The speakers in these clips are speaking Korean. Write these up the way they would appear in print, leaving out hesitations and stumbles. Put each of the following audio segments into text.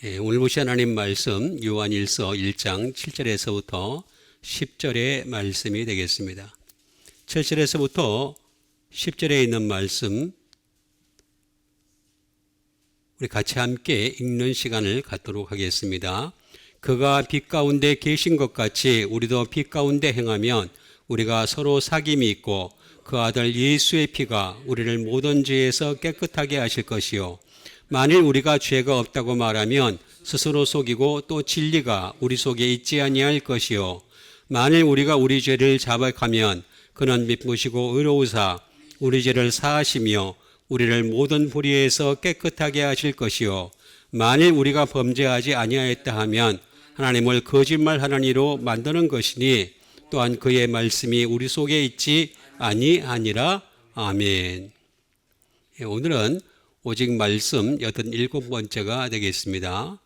오늘 보신 하나님 말씀 요한일서 1장 7절에서부터 10절의 말씀이 되겠습니다. 7절에서부터 10절에 있는 말씀 우리 같이 함께 읽는 시간을 갖도록 하겠습니다. 그가 빛 가운데 계신 것 같이 우리도 빛 가운데 행하면 우리가 서로 사귐이 있고 그 아들 예수의 피가 우리를 모든 죄에서 깨끗하게 하실 것이요 만일 우리가 죄가 없다고 말하면 스스로 속이고 또 진리가 우리 속에 있지 아니할 것이요 만일 우리가 우리 죄를 자백하면 그는 미쁘시고 의로우사 우리 죄를 사하시며 우리를 모든 불의에서 깨끗하게 하실 것이요 만일 우리가 범죄하지 아니하였다 하면 하나님을 거짓말하는 이로 만드는 것이니 또한 그의 말씀이 우리 속에 있지 아니하니라. 아멘. 오늘은 오직 말씀 87번째가 되겠습니다.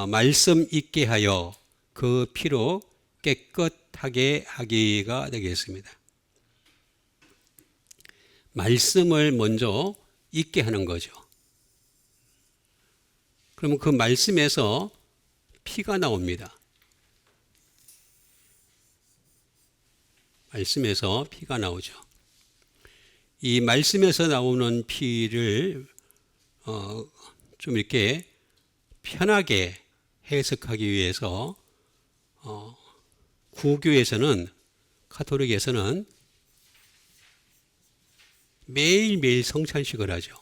말씀 있게 하여 그 피로 깨끗하게 하기가 되겠습니다. 말씀을 먼저 있게 하는 거죠. 그러면 그 말씀에서 피가 나옵니다. 말씀에서 피가 나오죠. 이 말씀에서 나오는 피를 좀 이렇게 편하게 해석하기 위해서 구교에서는 가톨릭에서는 매일매일 성찬식을 하죠.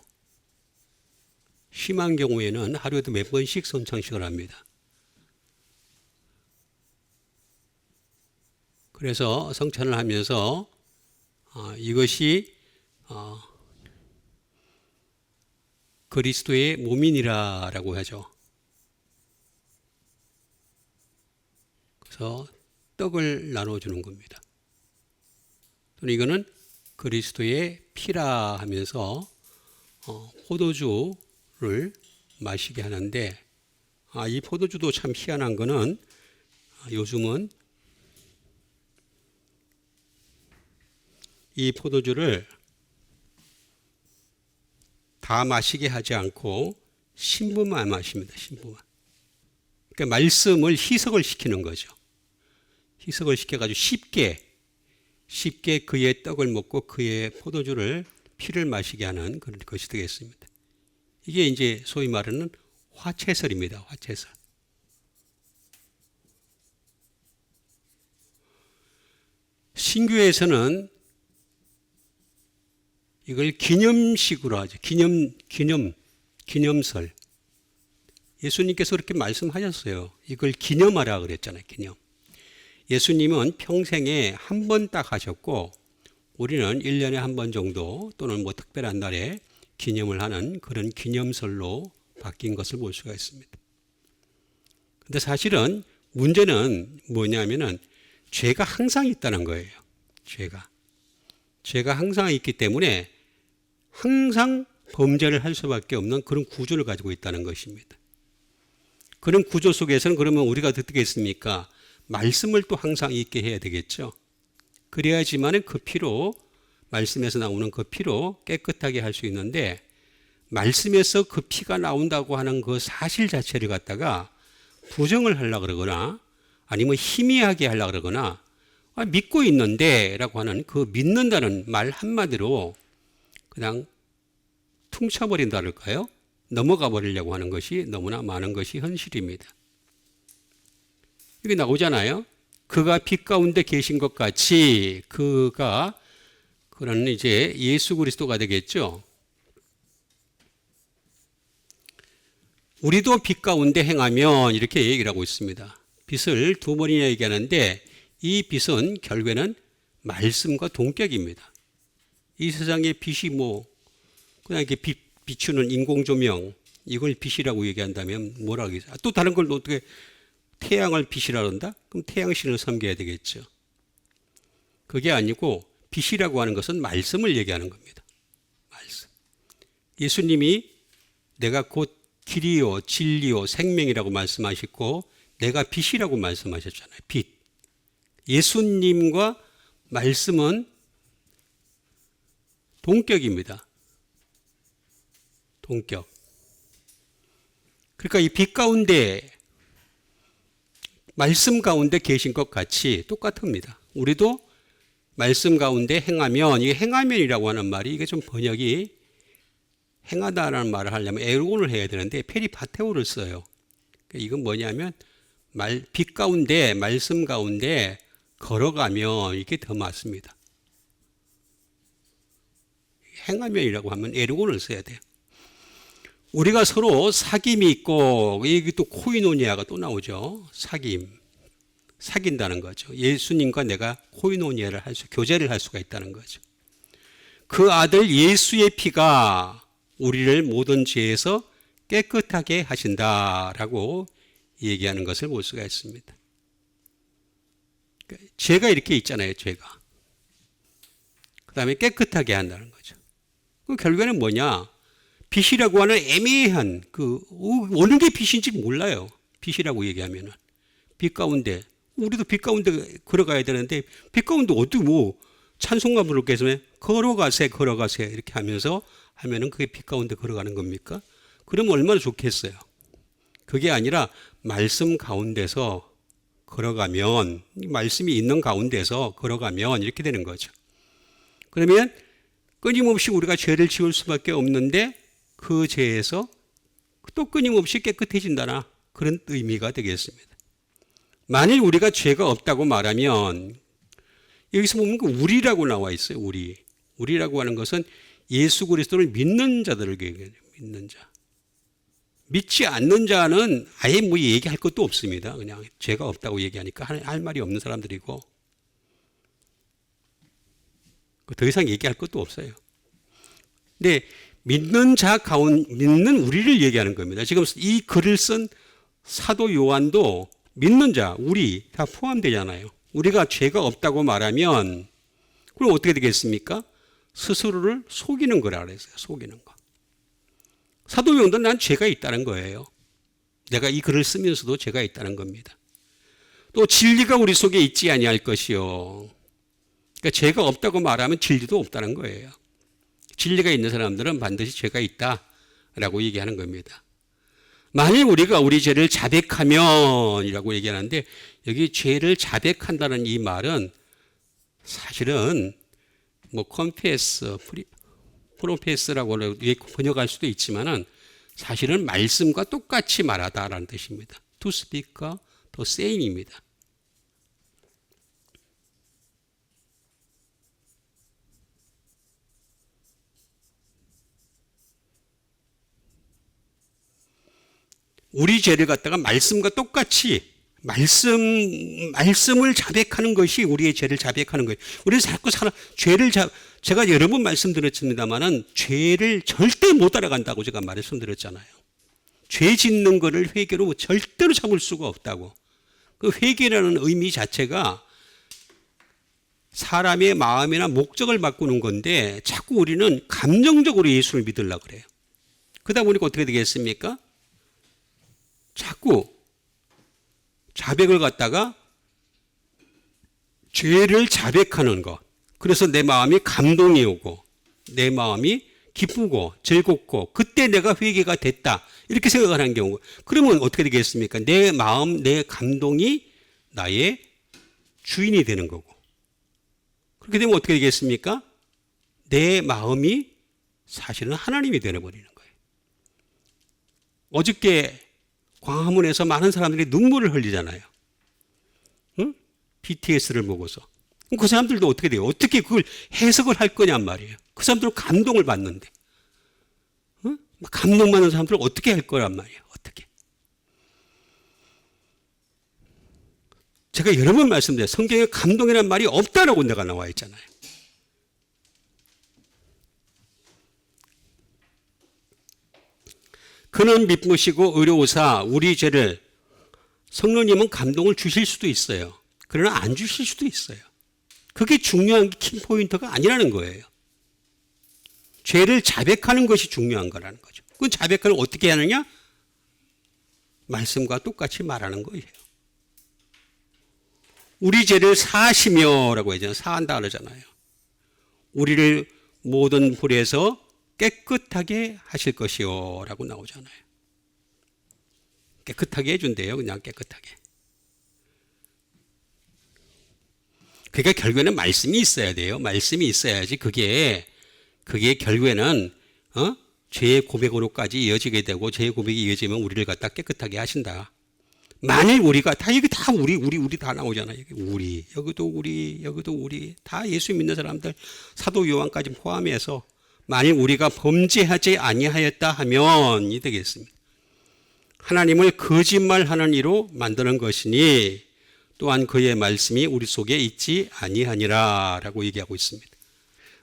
심한 경우에는 하루에도 몇 번씩 성찬식을 합니다. 그래서 성찬을 하면서 이것이 그리스도의 몸이니라라고 하죠. 그래서 떡을 나눠주는 겁니다. 또는 이거는 그리스도의 피라 하면서 포도주를 마시게 하는데 이 포도주도 참 희한한 거는 요즘은 이 포도주를 다 마시게 하지 않고 신부만 마십니다. 신부만. 그러니까 말씀을 희석을 시키는 거죠. 희석을 시켜가지고 쉽게 그의 떡을 먹고 그의 포도주를 피를 마시게 하는 그런 것이 되겠습니다. 이게 이제 소위 말하는 화채설입니다. 화채설. 신교에서는 이걸 기념식으로 하죠. 기념설. 예수님께서 그렇게 말씀하셨어요. 이걸 기념하라 그랬잖아요. 기념. 예수님은 평생에 한 번 딱 하셨고 우리는 1년에 한 번 정도 또는 뭐 특별한 날에 기념을 하는 그런 기념설로 바뀐 것을 볼 수가 있습니다. 근데 사실은 문제는 뭐냐면은 죄가 항상 있다는 거예요. 죄가 항상 있기 때문에 항상 범죄를 할 수밖에 없는 그런 구조를 가지고 있다는 것입니다. 그런 구조 속에서는 그러면 우리가 어떻게 했습니까? 말씀을 또 항상 있게 해야 되겠죠. 그래야지만 그 피로 말씀에서 나오는 그 피로 깨끗하게 할 수 있는데 말씀에서 그 피가 나온다고 하는 그 사실 자체를 갖다가 부정을 하려고 그러거나 아니면 희미하게 하려고 그러거나 믿고 있는데 라고 하는 그 믿는다는 말 한마디로 그냥 퉁쳐버린다 할까요? 넘어가 버리려고 하는 것이 너무나 많은 것이 현실입니다. 이게 나오잖아요. 그가 빛 가운데 계신 것 같이 그가 그런 이제 예수 그리스도가 되겠죠. 우리도 빛 가운데 행하면 이렇게 얘기를 하고 있습니다. 빛을 두 번이나 얘기하는데 이 빛은 결국에는 말씀과 동격입니다. 이 세상의 빛이 그냥 이렇게 비추는 인공조명 이걸 빛이라고 얘기한다면 뭐라고 하겠어요? 또 다른 걸 어떻게 태양을 빛이라 그런다? 그럼 태양신을 섬겨야 되겠죠. 그게 아니고 빛이라고 하는 것은 말씀을 얘기하는 겁니다. 말씀. 예수님이 내가 곧 길이요 진리요 생명이라고 말씀하셨고 내가 빛이라고 말씀하셨잖아요. 빛. 예수님과 말씀은 동격입니다. 동격. 그러니까 이 빛 가운데, 말씀 가운데 계신 것 같이 똑같습니다. 우리도 말씀 가운데 행하면, 이게 행하면이라고 하는 말이 이게 좀 번역이 행하다라는 말을 하려면 에르곤을 해야 되는데 페리파테오를 써요. 이건 뭐냐면 빛 가운데, 말씀 가운데 걸어가면 이게 더 맞습니다. 행하면이라고 하면 에르곤을 써야 돼요. 우리가 서로 사귐이 있고, 이게 또 코이노니아가 또 나오죠. 사귄다는 거죠. 예수님과 내가 코이노니아를 교제를 할 수가 있다는 거죠. 그 아들 예수의 피가 우리를 모든 죄에서 깨끗하게 하신다라고 얘기하는 것을 볼 수가 있습니다. 죄가 이렇게 있잖아요, 죄가. 그 다음에 깨끗하게 한다는 거죠. 그 결국에는 뭐냐? 빛이라고 하는 애매한, 어느 게 빛인지 몰라요. 빛이라고 얘기하면은. 빛 가운데, 우리도 빛 가운데 걸어가야 되는데, 빛 가운데 어떻게 찬송가 부를 게 있으면 걸어가세, 이렇게 하면은 그게 빛 가운데 걸어가는 겁니까? 그러면 얼마나 좋겠어요. 그게 아니라 말씀 가운데서 걸어가면, 말씀이 있는 가운데서 걸어가면 이렇게 되는 거죠. 그러면 끊임없이 우리가 죄를 지을 수밖에 없는데 그 죄에서 또 끊임없이 깨끗해진다나 그런 의미가 되겠습니다. 만일 우리가 죄가 없다고 말하면 여기서 보면 그 우리라고 나와 있어요. 우리라고 하는 것은 예수 그리스도를 믿는 자들을 얘기해요. 믿는 자. 믿지 않는 자는 아예 얘기할 것도 없습니다. 그냥 죄가 없다고 얘기하니까 할 말이 없는 사람들이고 더 이상 얘기할 것도 없어요. 근데 믿는 우리를 얘기하는 겁니다. 지금 이 글을 쓴 사도 요한도 믿는 자, 우리 다 포함되잖아요. 우리가 죄가 없다고 말하면 그럼 어떻게 되겠습니까? 스스로를 속이는 거라 그랬어요. 속이는 거. 사도 요한도 난 죄가 있다는 거예요. 내가 이 글을 쓰면서도 죄가 있다는 겁니다. 또 진리가 우리 속에 있지 아니할 것이요. 그러니까 죄가 없다고 말하면 진리도 없다는 거예요. 진리가 있는 사람들은 반드시 죄가 있다라고 얘기하는 겁니다. 만일 우리가 우리 죄를 자백하면이라고 얘기하는데 여기 죄를 자백한다는 이 말은 사실은 confess, 프로페스라고 번역할 수도 있지만은 사실은 말씀과 똑같이 말하다라는 뜻입니다. To speak과 the same입니다. 우리 죄를 갖다가 말씀과 똑같이 말씀을 자백하는 것이 우리의 죄를 자백하는 거예요. 우리는 자꾸 제가 여러 번 말씀드렸습니다만은 죄를 절대 못 따라간다고 제가 말씀드렸잖아요. 죄 짓는 거를 회개로 절대로 잡을 수가 없다고. 그 회개라는 의미 자체가 사람의 마음이나 목적을 바꾸는 건데 자꾸 우리는 감정적으로 예수를 믿으려고 그래요. 그러다 보니까 어떻게 되겠습니까? 자꾸 자백을 갖다가 죄를 자백하는 것. 그래서 내 마음이 감동이 오고 내 마음이 기쁘고 즐겁고 그때 내가 회개가 됐다. 이렇게 생각하는 경우. 그러면 어떻게 되겠습니까? 내 마음, 내 감동이 나의 주인이 되는 거고. 그렇게 되면 어떻게 되겠습니까? 내 마음이 사실은 하나님이 되어버리는 거예요. 어저께 광화문에서 많은 사람들이 눈물을 흘리잖아요. 응? BTS를 보고서. 그 사람들도 어떻게 돼요? 어떻게 그걸 해석을 할 거냔 말이에요. 그 사람들은 감동을 받는데. 응? 감동받는 사람들은 어떻게 할 거란 말이에요. 어떻게. 제가 여러 번 말씀드려요. 성경에 감동이라는 말이 없다라고 내가 나와 있잖아요. 그는 미쁘시고 의로우사 우리 죄를 성령님은 감동을 주실 수도 있어요. 그러나 안 주실 수도 있어요. 그게 중요한 키포인트가 아니라는 거예요. 죄를 자백하는 것이 중요한 거라는 거죠. 그 자백을 어떻게 하느냐? 말씀과 똑같이 말하는 거예요. 우리 죄를 사하시며라고 하잖아요. 사한다 그러잖아요. 우리를 모든 불에서 깨끗하게 하실 것이요 라고 나오잖아요. 깨끗하게 해준대요. 그냥 깨끗하게. 그러니까 결국에는 말씀이 있어야 돼요. 말씀이 있어야지 그게 결국에는 죄의 고백으로까지 이어지게 되고 죄의 고백이 이어지면 우리를 갖다 깨끗하게 하신다. 만일 우리가 다 여기 다 우리 다 나오잖아요. 여기도 우리 다 예수 믿는 사람들 사도 요한까지 포함해서 만일 우리가 범죄하지 아니하였다 하면 이 되겠습니다. 하나님을 거짓말하는 이로 만드는 것이니 또한 그의 말씀이 우리 속에 있지 아니하니라라고 얘기하고 있습니다.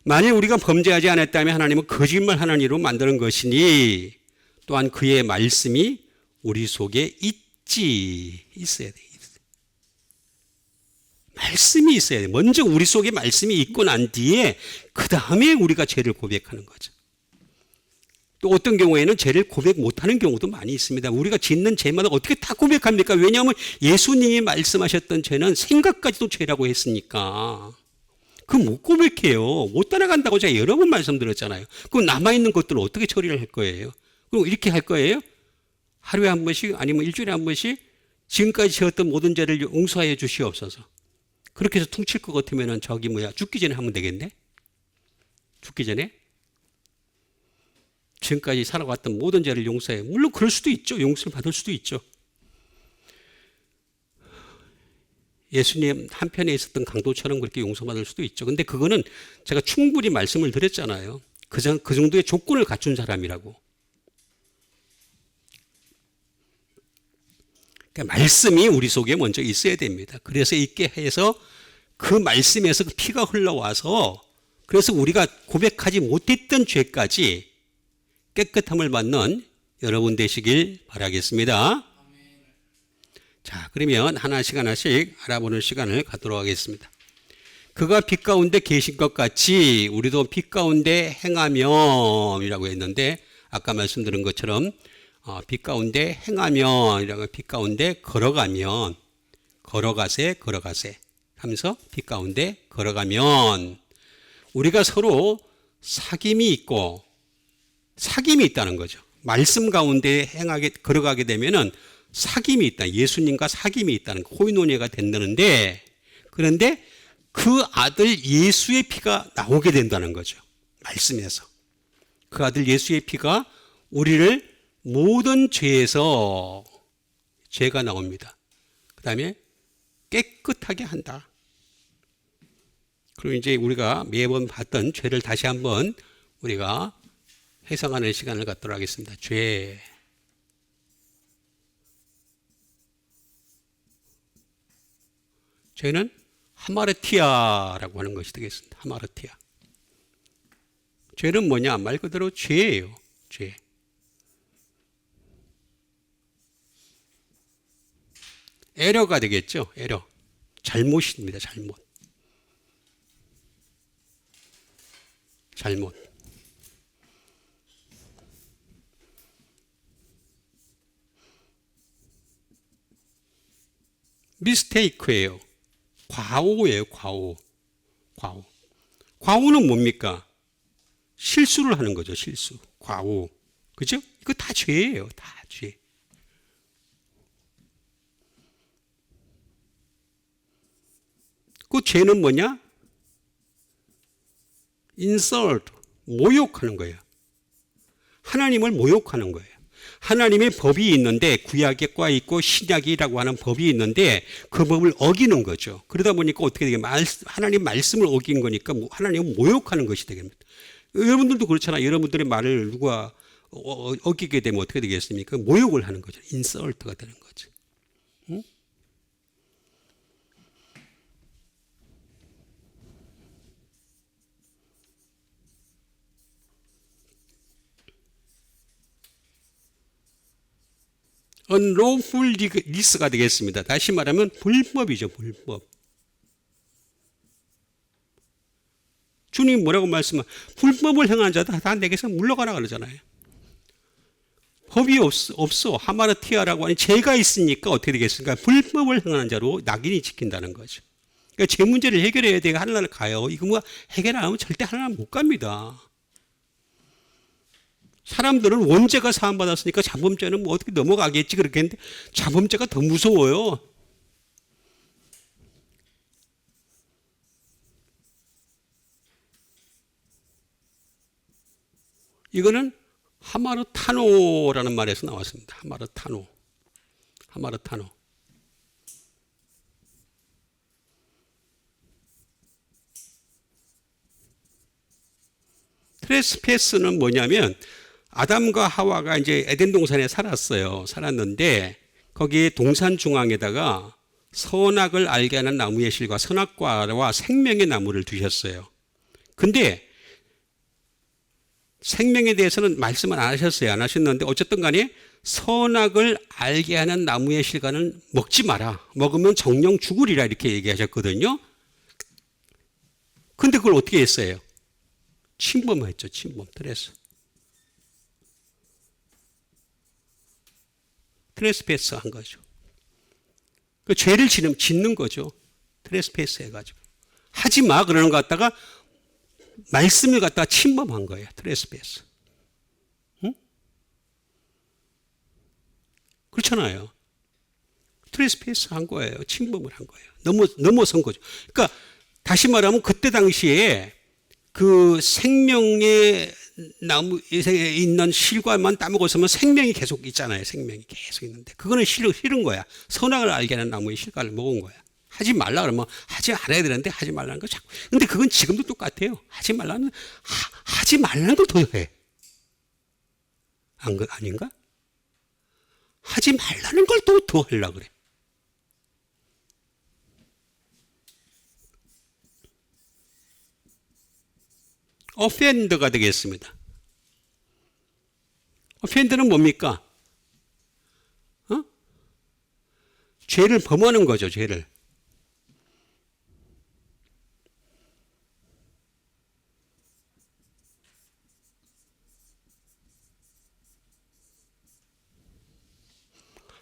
만일 우리가 범죄하지 않았다면 하나님은 거짓말하는 이로 만드는 것이니 또한 그의 말씀이 우리 속에 있어야 돼요. 말씀이 있어야 돼요. 먼저 우리 속에 말씀이 있고 난 뒤에 그 다음에 우리가 죄를 고백하는 거죠. 또 어떤 경우에는 죄를 고백 못하는 경우도 많이 있습니다. 우리가 짓는 죄마다 어떻게 다 고백합니까? 왜냐하면 예수님이 말씀하셨던 죄는 생각까지도 죄라고 했으니까 그거 못 고백해요. 못 따라간다고 제가 여러 번 말씀드렸잖아요. 그럼 남아있는 것들을 어떻게 처리를 할 거예요? 그럼 이렇게 할 거예요? 하루에 한 번씩 아니면 일주일에 한 번씩 지금까지 지었던 모든 죄를 용서해 주시옵소서. 그렇게 해서 퉁칠 것 같으면 죽기 전에 하면 되겠네? 죽기 전에? 지금까지 살아왔던 모든 죄를 용서해. 물론 그럴 수도 있죠. 용서를 받을 수도 있죠. 예수님 한편에 있었던 강도처럼 그렇게 용서받을 수도 있죠. 근데 그거는 제가 충분히 말씀을 드렸잖아요. 그 정도의 조건을 갖춘 사람이라고. 그러니까 말씀이 우리 속에 먼저 있어야 됩니다. 그래서 있게 해서 그 말씀에서 그 피가 흘러와서 그래서 우리가 고백하지 못했던 죄까지 깨끗함을 받는 여러분 되시길 바라겠습니다. 자, 그러면 하나씩 알아보는 시간을 갖도록 하겠습니다. 그가 빛 가운데 계신 것 같이 우리도 빛 가운데 행하면이라고 했는데 아까 말씀드린 것처럼 빛 가운데 행하면이라고 빛 가운데 걸어가면 걸어가세 하면서 빛 가운데 걸어가면 우리가 서로 사귐이 있다는 거죠. 말씀 가운데 걸어가게 되면은 사귐이 있다. 예수님과 사귐이 있다는 코이노니아가 된다는데 그런데 그 아들 예수의 피가 나오게 된다는 거죠. 말씀에서. 그 아들 예수의 피가 우리를 모든 죄에서 죄가 나옵니다. 그 다음에 깨끗하게 한다. 그리고 이제 우리가 매번 봤던 죄를 다시 한번 우리가 해석하는 시간을 갖도록 하겠습니다. 죄는 하마르티아라고 하는 것이 되겠습니다. 하마르티아. 죄는 뭐냐? 말 그대로 죄예요. 죄. 에러가 되겠죠. 에러. 잘못입니다. 잘못. 미스테이크예요. 과오예요. 과오는 뭡니까? 실수를 하는 거죠. 실수. 과오. 그죠? 이거 다 죄예요. 다 죄. 그 죄는 뭐냐? insult. 모욕하는 거예요. 하나님을 모욕하는 거예요. 하나님의 법이 있는데 구약에 과 있고 신약이라고 하는 법이 있는데 그 법을 어기는 거죠. 그러다 보니까 어떻게 되겠어요? 하나님 말씀을 어긴 거니까 하나님을 모욕하는 것이 되겠습니다. 여러분들도 그렇잖아요. 여러분들의 말을 누가 어기게 되면 어떻게 되겠습니까? 모욕을 하는 거죠. 인설트가 되는 거죠. 응? unlawful lease가 되겠습니다. 다시 말하면 불법이죠. 불법. 주님 뭐라고 불법을 행하는 자다 다 내게서 물러가라 그러잖아요. 법이 없어. 하마르티아라고 하는 죄가 있으니까 어떻게 되겠습니까? 불법을 행하는 자로 낙인이 찍힌다는 거죠. 그러니까 죄 문제를 해결해야 되고 하나님을 가요. 이거 해결 안 하면 절대 하나님 못 갑니다. 사람들은 원죄가 사함받았으니까 자범죄는 뭐 어떻게 넘어가겠지 그렇게 했는데 자범죄가 더 무서워요. 이거는 하마르타노라는 말에서 나왔습니다. 하마르타노. 트레스패스는 뭐냐면 아담과 하와가 이제 에덴 동산에 살았는데 거기 동산 중앙에다가 선악을 알게 하는 나무의 실과 선악과와 생명의 나무를 두셨어요. 근데 생명에 대해서는 말씀을 안 하셨어요. 안 하셨는데 어쨌든 간에 선악을 알게 하는 나무의 실과는 먹지 마라. 먹으면 정령 죽으리라 이렇게 얘기하셨거든요. 근데 그걸 어떻게 했어요? 침범했죠. 트레스패스 한 거죠. 그 죄를 짓는 거죠. 트레스패스 해가지고. 하지 마 그러는 것 같다가 말씀을 갖다가 침범한 거예요. 트레스패스. 응? 그렇잖아요. 트레스패스 한 거예요. 침범을 한 거예요. 넘어선 거죠. 그러니까 다시 말하면 그때 당시에 그 생명의 나무에 있는 실과만 따먹었으면 생명이 계속 있잖아요. 생명이 계속 있는데 그거는 싫은 거야. 선악을 알게 하는 나무의 실과를 먹은 거야. 하지 말라 그러면 하지 않아야 되는데 하지 말라는 거 자꾸. 근데 그건 지금도 똑같아요. 하지 말라는 하지 말라는 걸 더 해. 아닌가? 하지 말라는 걸 또 더 하려고 그래. 어펜더가 되겠습니다. 어펜더는 뭡니까? 죄를 범하는 거죠. 죄를.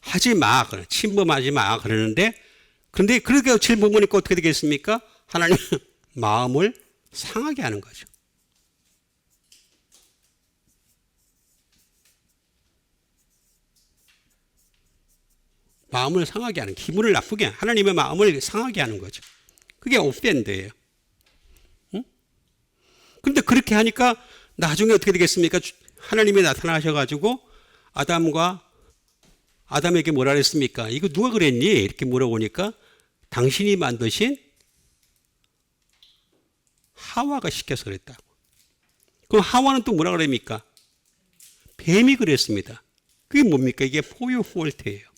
하지 마. 침범하지 마. 그러는데 그런데 그렇게 질범하니까 어떻게 되겠습니까? 하나님 마음을 상하게 하는 거죠. 마음을 상하게 하는, 기분을 나쁘게 하는, 하나님의 마음을 상하게 하는 거죠. 그게 오펜드예요. 응? 근데 그렇게 하니까 나중에 어떻게 되겠습니까? 하나님이 나타나셔가지고 아담에게 뭐라 그랬습니까? 이거 누가 그랬니? 이렇게 물어보니까 당신이 만드신 하와가 시켜서 그랬다고. 그럼 하와는 또 뭐라 그럽니까? 뱀이 그랬습니다. 그게 뭡니까? 이게 for your fault예요.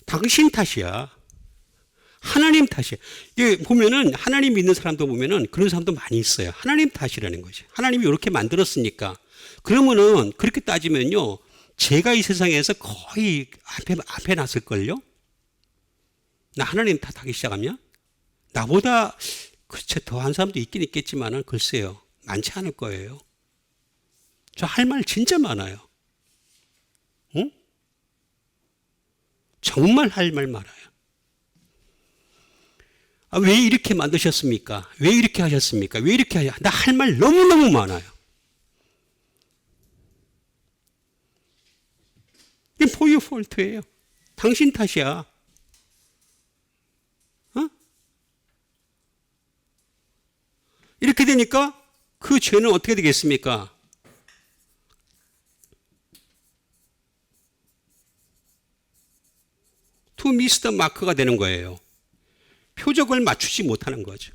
당신 탓이야. 하나님 탓이야. 이게 보면은 하나님 믿는 사람도 보면은 그런 사람도 많이 있어요. 하나님 탓이라는 거지. 하나님이 이렇게 만들었으니까. 그러면은 그렇게 따지면요. 제가 이 세상에서 거의 앞에 났을걸요? 나 하나님 탓하기 시작하면? 나보다 그렇죠. 더한 사람도 있긴 있겠지만은 글쎄요. 많지 않을 거예요. 저 할 말 진짜 많아요. 응? 정말 할 말 많아요. 왜 이렇게 만드셨습니까? 왜 이렇게 하셨습니까? 왜 이렇게 하냐? 나 할 말 너무너무 많아요. 이게 for your fault예요. 당신 탓이야. 어? 이렇게 되니까 그 죄는 어떻게 되겠습니까? to miss the mark가 되는 거예요. 표적을 맞추지 못하는 거죠.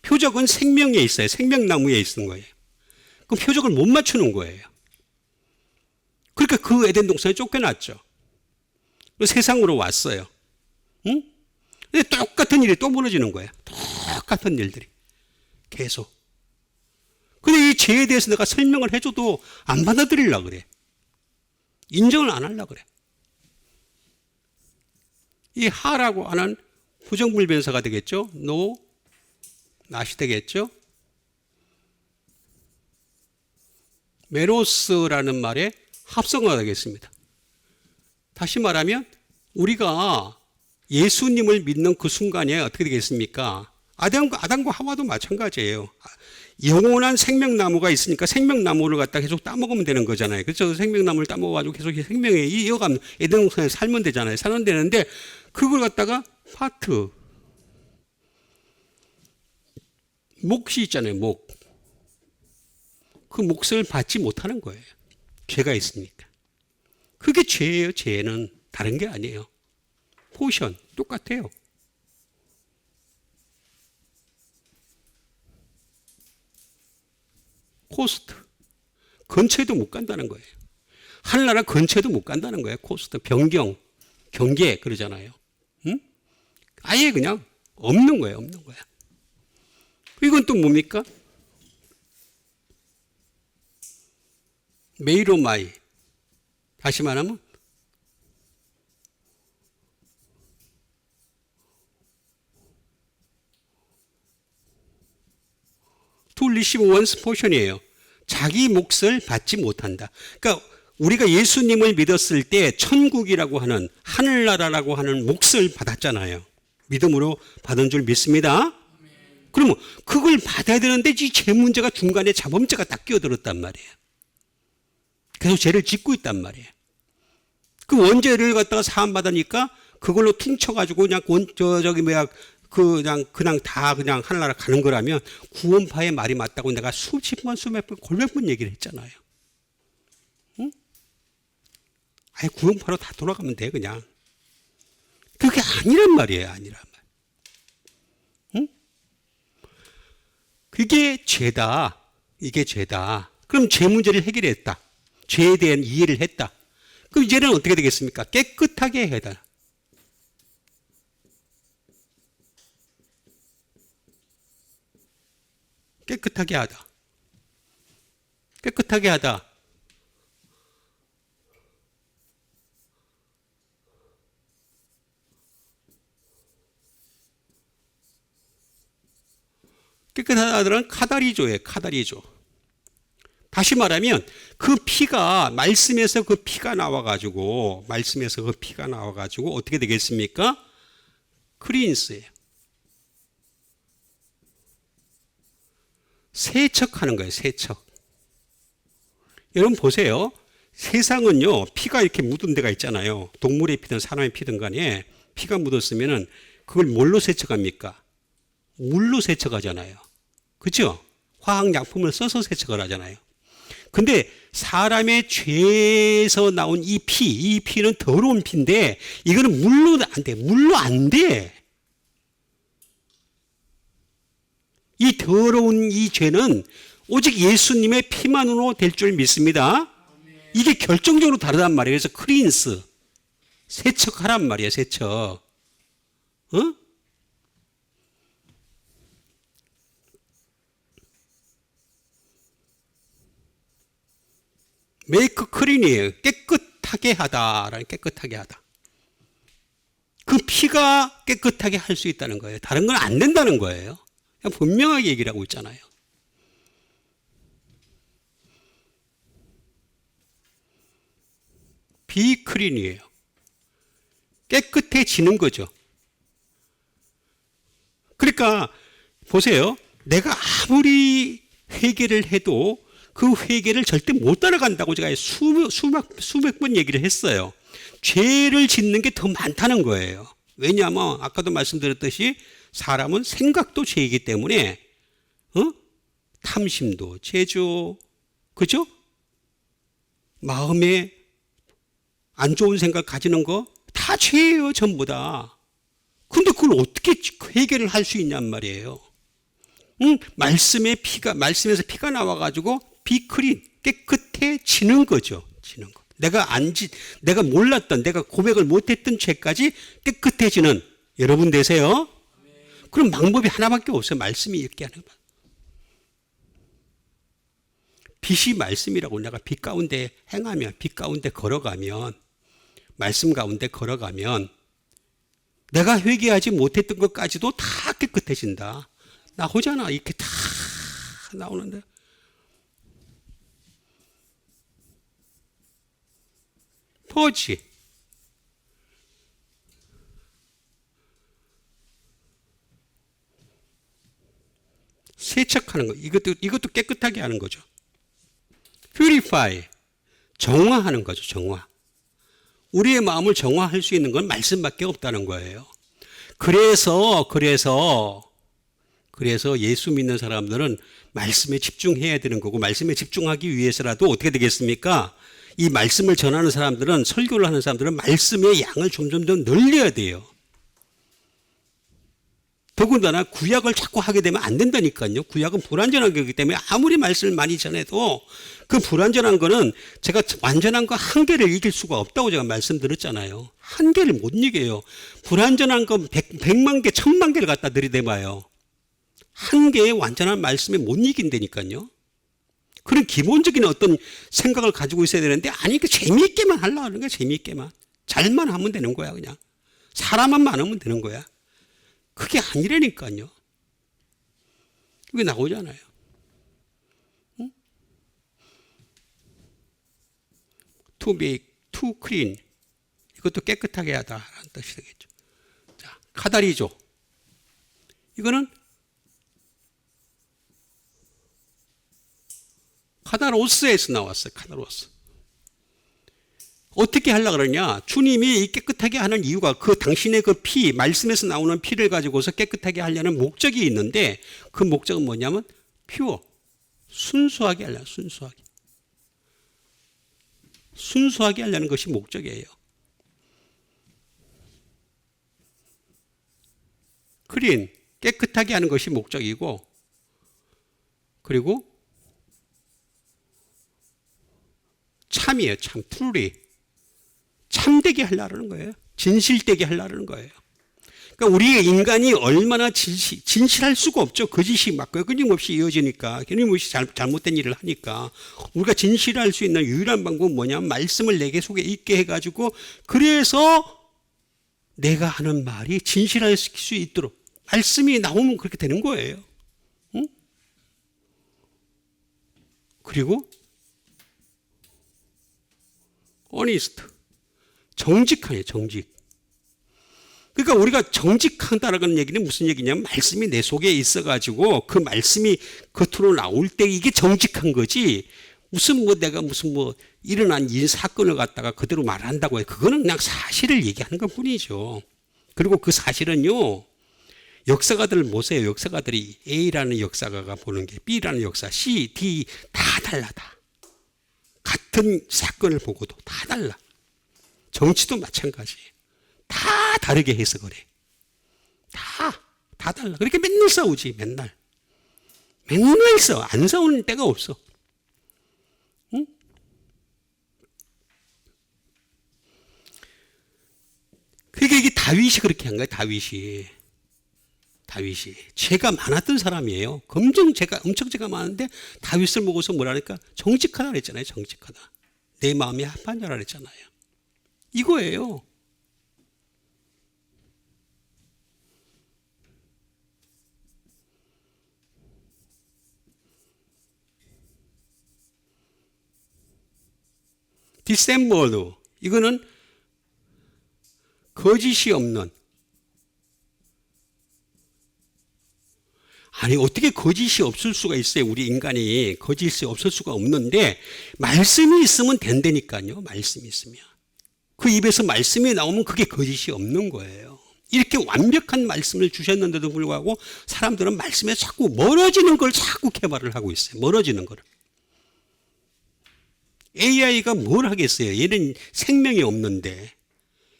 표적은 생명에 있어요. 생명나무에 있는 거예요. 그럼 표적을 못 맞추는 거예요. 그러니까 그 에덴 동산에 쫓겨났죠. 세상으로 왔어요. 응? 근데 똑같은 일이 또 벌어지는 거예요. 똑같은 일들이. 계속. 근데 이 죄에 대해서 내가 설명을 해줘도 안 받아들이려고 그래. 인정을 안 하려고 그래. 이 하라고 하는 부정불변사가 되겠죠. no, not이 되겠죠. 메로스라는 말에 합성어가 되겠습니다. 다시 말하면 우리가 예수님을 믿는 그 순간에 어떻게 되겠습니까? 아담과 하와도 마찬가지예요. 영원한 생명나무가 있으니까 생명나무를 갖다 계속 따먹으면 되는 거잖아요. 그래서 생명나무를 따먹어가지고 계속 생명에 이어가면 에덴 동산에 살면 되잖아요. 살면 되는데 그걸 갖다가 파트, 몫이 있잖아요. 몫. 그 몫을 받지 못하는 거예요. 죄가 있으니까. 그게 죄예요. 죄는 다른 게 아니에요. 포션 똑같아요. 코스트. 근처에도 못 간다는 거예요. 하늘나라 근처에도 못 간다는 거예요. 코스트. 변경, 경계 그러잖아요. 응? 아예 그냥 없는 거예요. 없는 거야. 이건 또 뭡니까? 메이로마이. 다시 말하면 to receive one's portion이에요. 자기 몫을 받지 못한다. 그러니까 우리가 예수님을 믿었을 때 천국이라고 하는 하늘나라라고 하는 몫을 받았잖아요. 믿음으로 받은 줄 믿습니다. 그러면 그걸 받아야 되는데 이 죄 문제가 중간에 자범죄가 딱 끼어들었단 말이에요. 계속 죄를 짓고 있단 말이에요. 그 원죄를 갖다가 사함받으니까 그걸로 퉁쳐가지고 그냥 그냥 다 그냥 하늘나라 가는 거라면 구원파의 말이 맞다고 내가 수십 번, 수백 번, 골백 번 얘기를 했잖아요. 응? 아예 구원파로 다 돌아가면 돼, 그냥. 그게 아니란 말이에요, 아니란 말. 응? 그게 죄다. 이게 죄다. 그럼 죄 문제를 해결했다. 죄에 대한 이해를 했다. 그럼 이제는 어떻게 되겠습니까? 깨끗하게 해야 돼. 깨끗하게 하다. 깨끗하게 하다. 깨끗하다는 카다리조예요. 카다리조. 다시 말하면 그 피가 말씀에서 그 피가 나와가지고 어떻게 되겠습니까? 크리인스예요. 세척하는 거예요. 세척. 여러분 보세요. 세상은요 피가 이렇게 묻은 데가 있잖아요. 동물의 피든 사람의 피든 간에 피가 묻었으면은 그걸 뭘로 세척합니까? 물로 세척하잖아요. 그렇죠? 화학약품을 써서 세척을 하잖아요. 근데 사람의 죄에서 나온 이 피는 더러운 피인데 이거는 물로 안 돼. 물로 안 돼. 이 더러운 이 죄는 오직 예수님의 피만으로 될 줄 믿습니다. 이게 결정적으로 다르단 말이에요. 그래서 크린스, 세척하란 말이에요. 세척. 어? 메이크 클린이에요. 깨끗하게 하다라는 깨끗하게 하다. 그 피가 깨끗하게 할 수 있다는 거예요. 다른 건 안 된다는 거예요. 그냥 분명하게 얘기를 하고 있잖아요. 비클린이에요. 깨끗해지는 거죠. 그러니까 보세요. 내가 아무리 회개를 해도 그 회개를 절대 못 따라간다고 제가 수백 번 얘기를 했어요. 죄를 짓는 게 더 많다는 거예요. 왜냐하면 아까도 말씀드렸듯이 사람은 생각도 죄이기 때문에 탐심도 죄죠. 그죠? 마음에 안 좋은 생각 가지는 거 다 죄예요. 전부 다. 근데 그걸 어떻게 해결을 할 수 있냔 말이에요. 말씀에서 피가 나와가지고 비클린, 깨끗해지는 거죠. 지는 거. 내가 몰랐던, 내가 고백을 못했던 죄까지 깨끗해지는 여러분 되세요. 그럼 방법이 하나밖에 없어요. 말씀이 이렇게 하는 거. 빛이 말씀이라고 내가 빛 가운데 행하면, 빛 가운데 걸어가면, 말씀 가운데 걸어가면 내가 회개하지 못했던 것까지도 다 깨끗해진다. 나오잖아. 이렇게 다 나오는데. 퍼지. 세척하는 거. 이것도 깨끗하게 하는 거죠. purify, 정화하는 거죠. 정화. 우리의 마음을 정화할 수 있는 건 말씀밖에 없다는 거예요. 그래서 예수 믿는 사람들은 말씀에 집중해야 되는 거고, 말씀에 집중하기 위해서라도 어떻게 되겠습니까? 이 말씀을 전하는 사람들은, 설교를 하는 사람들은 말씀의 양을 점점 더 늘려야 돼요. 더군다나 구약을 자꾸 하게 되면 안 된다니까요. 구약은 불완전한 거기 때문에 아무리 말씀을 많이 전해도 그 불완전한 거는 제가 완전한 거 한계를 이길 수가 없다고 제가 말씀드렸잖아요. 한계를 못 이겨요. 불완전한 건 100만 개, 1000만 개를 갖다 들이대봐요. 한계의 완전한 말씀에 못 이긴다니까요. 그런 기본적인 어떤 생각을 가지고 있어야 되는데, 아니, 그 재미있게만 하려고 하는 거야. 재미있게만. 잘만 하면 되는 거야, 그냥. 사람만 많으면 되는 거야. 그게 아니라니까요. 그게 나오잖아요. 응? To make, to clean. 이것도 깨끗하게 하다라는 뜻이 되겠죠. 자, 카다리조. 이거는 카다로스에서 나왔어요. 카다로스. 어떻게 하려고 그러냐? 주님이 깨끗하게 하는 이유가 그 당신의 그 피, 말씀에서 나오는 피를 가지고서 깨끗하게 하려는 목적이 있는데, 그 목적은 뭐냐면 퓨어, 순수하게 하려는, 순수하게 하려는 것이 목적이에요. 클린, 깨끗하게 하는 것이 목적이고, 그리고 참이에요. 참, truly. 참되게 하려는 거예요. 진실되게 하려는 거예요. 그러니까 우리 인간이 얼마나 진실할 수가 없죠. 거짓이 막 끊임없이 이어지니까, 끊임없이 잘못된 일을 하니까. 우리가 진실할 수 있는 유일한 방법은 뭐냐면 말씀을 내게 속에 있게 해가지고, 그래서 내가 하는 말이 진실할 수 있도록 말씀이 나오면 그렇게 되는 거예요. 응? 그리고 honest, 정직하네, 정직. 그러니까 우리가 정직하다라는 얘기는 무슨 얘기냐면, 말씀이 내 속에 있어가지고 그 말씀이 겉으로 나올 때 이게 정직한 거지, 내가 일어난 일 사건을 갖다가 그대로 말한다고 해. 그거는 그냥 사실을 얘기하는 것 뿐이죠. 그리고 그 사실은요, 역사가들을 보세요. 역사가들이 A라는 역사가가 보는 게 B라는 역사, C, D 다 달라다. 같은 사건을 보고도 다 달라. 정치도 마찬가지. 다 다르게 해석을 해. 다 달라. 그렇게 맨날 싸우지, 맨날. 맨날 싸워. 안 싸우는 때가 없어. 응? 그러니까 이게 다윗이 그렇게 한 거야, 다윗이. 죄가 많았던 사람이에요. 엄청 죄가 많은데 다윗을 보고서 뭐라니까? 정직하다 그랬잖아요. 정직하다. 내 마음이 합한 자라 그랬잖아요. 이거예요. 디셈버드. 이거는 거짓이 없는. 아니, 어떻게 거짓이 없을 수가 있어요? 우리 인간이 거짓이 없을 수가 없는데, 말씀이 있으면 된다니까요. 말씀이 있으면. 그 입에서 말씀이 나오면 그게 거짓이 없는 거예요. 이렇게 완벽한 말씀을 주셨는데도 불구하고 사람들은 말씀에 자꾸 멀어지는 걸 자꾸 개발을 하고 있어요. 멀어지는 거를. AI가 뭘 하겠어요? 얘는 생명이 없는데.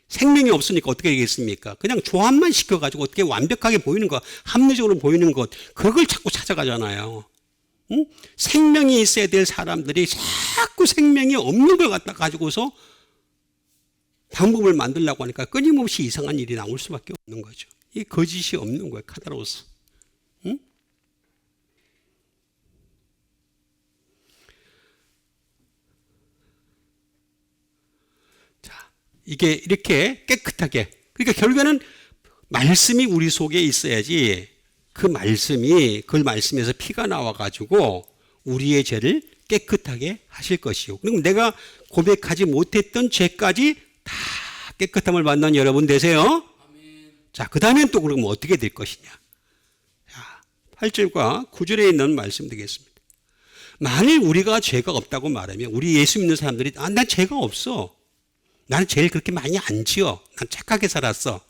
생명이 없으니까 어떻게 되겠습니까? 그냥 조합만 시켜가지고 어떻게 완벽하게 보이는 것, 합리적으로 보이는 것, 그걸 자꾸 찾아가잖아요. 응? 생명이 있어야 될 사람들이 자꾸 생명이 없는 걸 갖다 가지고서 방법을 만들려고 하니까 끊임없이 이상한 일이 나올 수밖에 없는 거죠. 이 거짓이 없는 거예요. 카다로스. 응? 이게 이렇게 깨끗하게, 그러니까 결국에는 말씀이 우리 속에 있어야지 그 말씀에서 피가 나와가지고 우리의 죄를 깨끗하게 하실 것이요. 그럼 내가 고백하지 못했던 죄까지 다 깨끗함을 받는 여러분 되세요. 아멘. 자, 그 다음엔 또 그러면 어떻게 될 것이냐. 자, 8절과 9절에 있는 말씀 되겠습니다. 만일 우리가 죄가 없다고 말하면 우리 예수 믿는 사람들이 난 죄가 없어. 나는 죄를 그렇게 많이 안 지어. 난 착하게 살았어.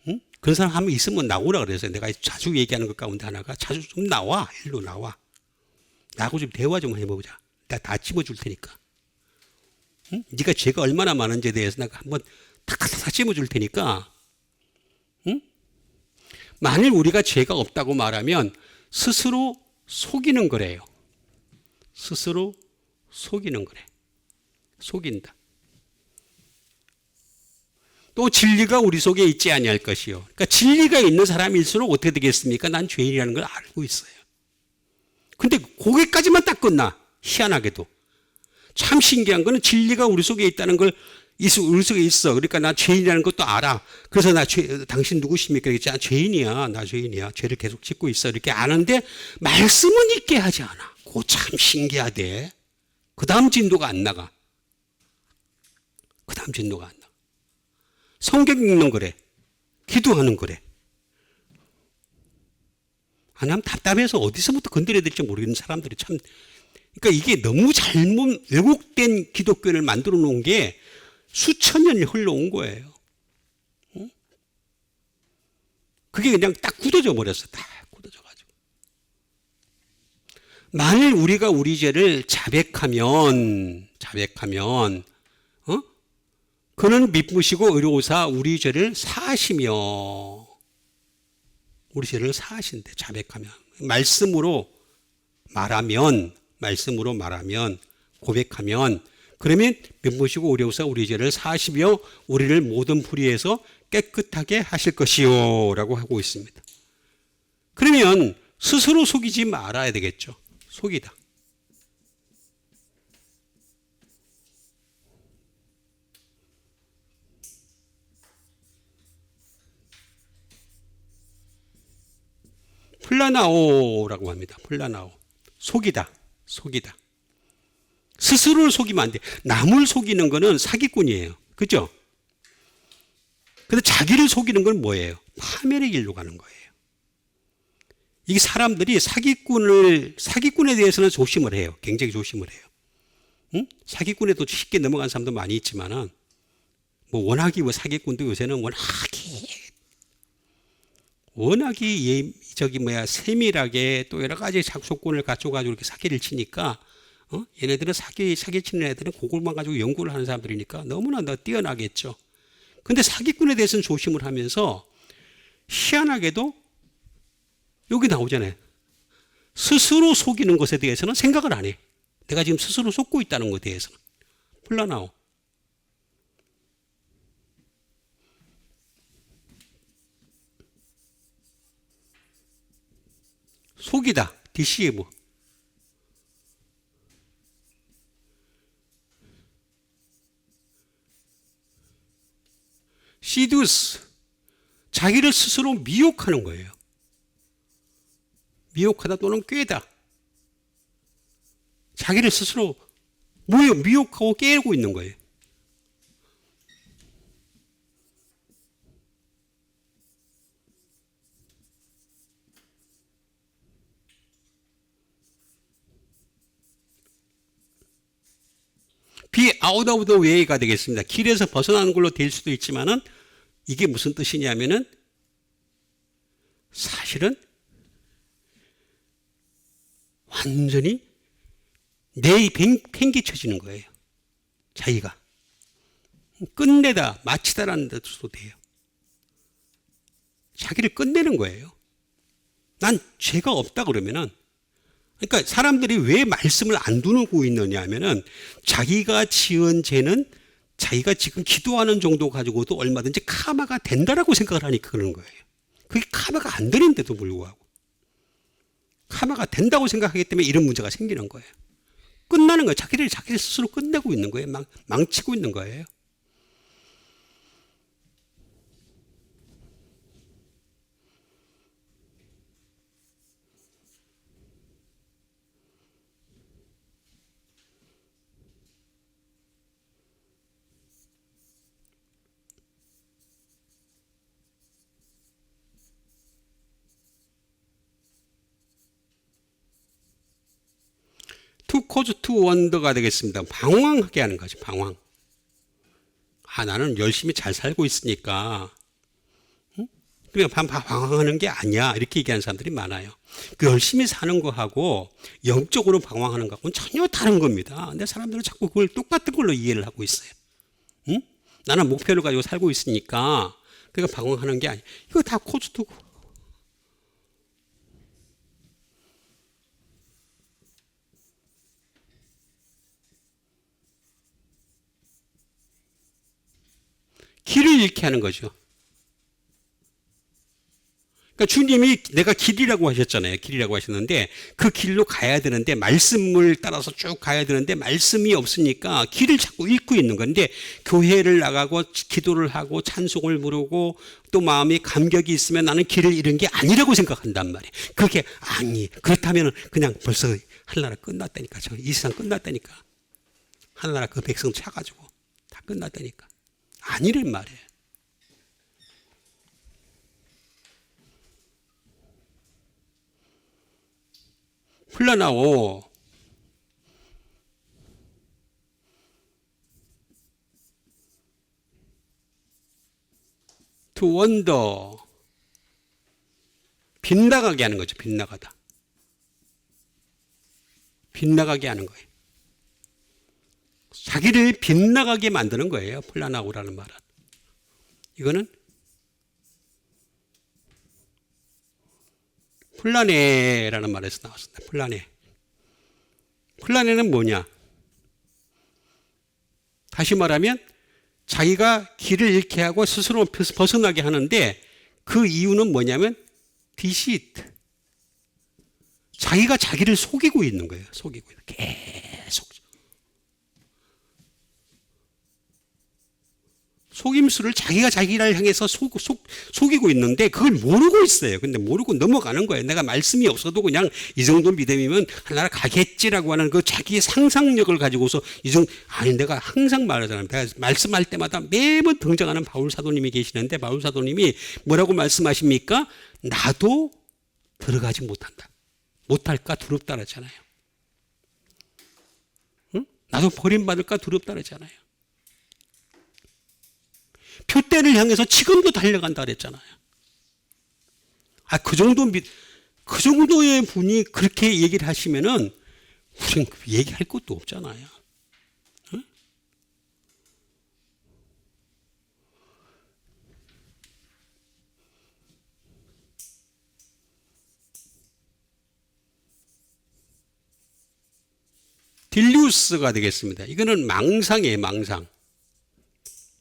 응? 그런 사람 한 번 있으면 나오라 그래서 내가 자주 얘기하는 것 가운데 하나가 자주 좀 나와. 일로 나와. 나하고 좀 대화 좀 해보자. 내가 다 찝어줄 테니까. 응? 네가 죄가 얼마나 많은지에 대해서 내가 한번 탁탁탁 찝어줄 테니까. 응? 만일 우리가 죄가 없다고 말하면 스스로 속이는 거래요. 스스로 속이는 거래. 속인다. 또 진리가 우리 속에 있지 아니할 것이요. 그러니까 진리가 있는 사람일수록 어떻게 되겠습니까? 난 죄인이라는 걸 알고 있어요. 근데 거기까지만 딱 끝나. 희한하게도. 참 신기한 거는 진리가 우리 속에 있다는 걸 우리 속에 있어. 그러니까 나 죄인이라는 것도 알아. 그래서 당신 누구십니까? 그랬지. 죄인이야. 나 죄인이야. 죄를 계속 짓고 있어. 이렇게 아는데 말씀은 있게 하지 않아. 그거 참 신기하대. 그 다음 진도가 안 나가. 그 다음 진도가 안 나가. 성경 읽는 거래. 기도하는 거래. 난 답답해서 어디서부터 건드려야 될지 모르겠는 사람들이 참. 그러니까 이게 너무 잘못 왜곡된 기독교를 만들어 놓은 게 수천 년이 흘러온 거예요. 응? 그게 그냥 딱 굳어져 버렸어. 딱 굳어져가지고. 만일 우리가 우리 죄를 자백하면, 그는 미쁘시고 의로우사 우리 죄를 사하시며, 우리 죄를 사하신대, 자백하면. 말씀으로 말하면, 고백하면, 그러면 미쁘시고 의로우사 우리 죄를 사하시며 우리를 모든 불의에서 깨끗하게 하실 것이요 라고 하고 있습니다. 그러면 스스로 속이지 말아야 되겠죠. 속이다. 플라나오라고 합니다. 플라나오. 속이다. 스스로를 속이면 안 돼. 남을 속이는 거는 사기꾼이에요. 그죠? 근데 자기를 속이는 건 뭐예요? 파멸의 길로 가는 거예요. 이게 사람들이 사기꾼에 대해서는 조심을 해요. 굉장히 조심을 해요. 응? 사기꾼에도 쉽게 넘어간 사람도 많이 있지만은, 사기꾼도 요새는 세밀하게 또 여러 가지 작소권을 갖춰가지고 이렇게 사기를 치니까, 얘네들은 사기치는 애들은 그걸만 가지고 연구를 하는 사람들이니까 너무나 더 뛰어나겠죠. 근데 사기꾼에 대해서는 조심을 하면서 희한하게도 여기 나오잖아요. 스스로 속이는 것에 대해서는 생각을 안 해. 내가 지금 스스로 속고 있다는 것에 대해서는. 플라나오. 속이다. 디시에브. 시두스. 자기를 스스로 미혹하는 거예요. 미혹하다 또는 꿰다. 자기를 스스로 미혹하고 깨고 있는 거예요. be out of the way가 되겠습니다. 길에서 벗어나는 걸로 될 수도 있지만은 이게 무슨 뜻이냐면은 사실은 완전히 내이 팽개쳐지는 거예요. 자기가. 끝내다, 마치다라는 뜻도 돼요. 자기를 끝내는 거예요. 난 죄가 없다 그러면은, 그러니까 사람들이 왜 말씀을 안 두고 있느냐 하면은 자기가 지은 죄는 자기가 지금 기도하는 정도 가지고도 얼마든지 카마가 된다라고 생각을 하니까 그러는 거예요. 그게 카마가 안 되는데도 불구하고. 카마가 된다고 생각하기 때문에 이런 문제가 생기는 거예요. 끝나는 거예요. 자기를 스스로 끝내고 있는 거예요. 망치고 있는 거예요. cause to wonder가 되겠습니다. 방황하게 하는 거죠. 방황. 나는 열심히 잘 살고 있으니까 그러니까 방황하는 게 아니야 이렇게 얘기하는 사람들이 많아요. 그 열심히 사는 거하고 영적으로 방황하는 거하고는 전혀 다른 겁니다. 근데 사람들은 자꾸 그걸 똑같은 걸로 이해를 하고 있어요. 응? 나는 목표를 가지고 살고 있으니까 그러니까 방황하는 게 아니야. 이거 다 코스트고. 길을 잃게 하는 거죠. 그러니까 주님이 내가 길이라고 하셨잖아요. 길이라고 하셨는데 그 길로 가야 되는데 말씀을 따라서 쭉 가야 되는데 말씀이 없으니까 길을 자꾸 잃고 있는 건데 교회를 나가고 기도를 하고 찬송을 부르고 또 마음이 감격이 있으면 나는 길을 잃은 게 아니라고 생각한단 말이에요. 그게 아니. 그렇다면 그냥 벌써 하늘나라 끝났다니까. 이 세상 끝났다니까. 하늘나라 그 백성 차가지고 다 끝났다니까. 아니란 말이에요. 흘러나오 to wonder 빗나가게 하는 거죠. 빗나가다. 빗나가게 하는 거예요. 자기를 빗나가게 만드는 거예요. 플라나오라는 말은. 이거는 플라네라는 말에서 나왔습니다. 플라네. 플라네는 뭐냐? 다시 말하면 자기가 길을 잃게 하고 스스로 벗어나게 하는데 그 이유는 뭐냐면 디시트. 자기가 자기를 속이고 있는 거예요. 속이고 있는. 계속. 속임수를 자기가 자기를 향해서 속이고 있는데 그걸 모르고 있어요. 근데 모르고 넘어가는 거예요. 내가 말씀이 없어도 그냥 이 정도 믿음이면 하나라 가겠지라고 하는 그 자기의 상상력을 가지고서 아니 내가 항상 말하잖아요. 내가 말씀할 때마다 매번 등장하는 바울 사도님이 계시는데 바울 사도님이 뭐라고 말씀하십니까? 나도 들어가지 못한다. 못할까 두렵다 그러잖아요. 응? 나도 버림받을까 두렵다 그러잖아요. 표대를 향해서 지금도 달려간다 그랬잖아요. 그 정도의 분이 그렇게 얘기를 하시면은 우리는 얘기할 것도 없잖아요. 응? 딜리우스가 되겠습니다. 이거는 망상이에요. 망상.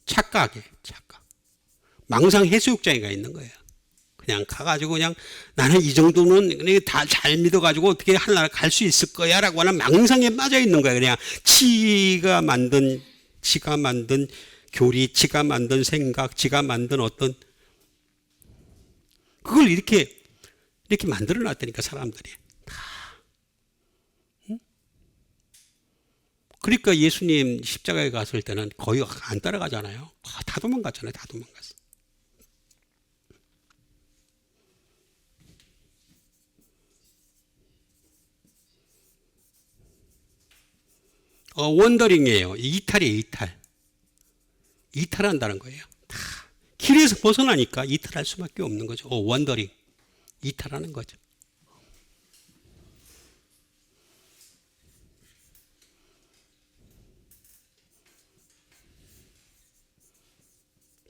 착각. 망상 해수욕장에 있는 거예요. 그냥 가가지고 그냥 나는 이 정도는 다 잘 믿어가지고 어떻게 하늘나라 갈 수 있을 거야 라고 하는 망상에 빠져 있는 거예요. 그냥 지가 만든 교리, 지가 만든 생각, 지가 만든 어떤 그걸 이렇게 만들어 놨다니까 사람들이. 그러니까 예수님 십자가에 갔을 때는 거의 안 따라가잖아요. 다 도망갔잖아요. 다 도망갔어. 원더링이에요. 이탈이에요. 이탈한다는 거예요. 다 길에서 벗어나니까 이탈할 수밖에 없는 거죠. 원더링. 이탈하는 거죠.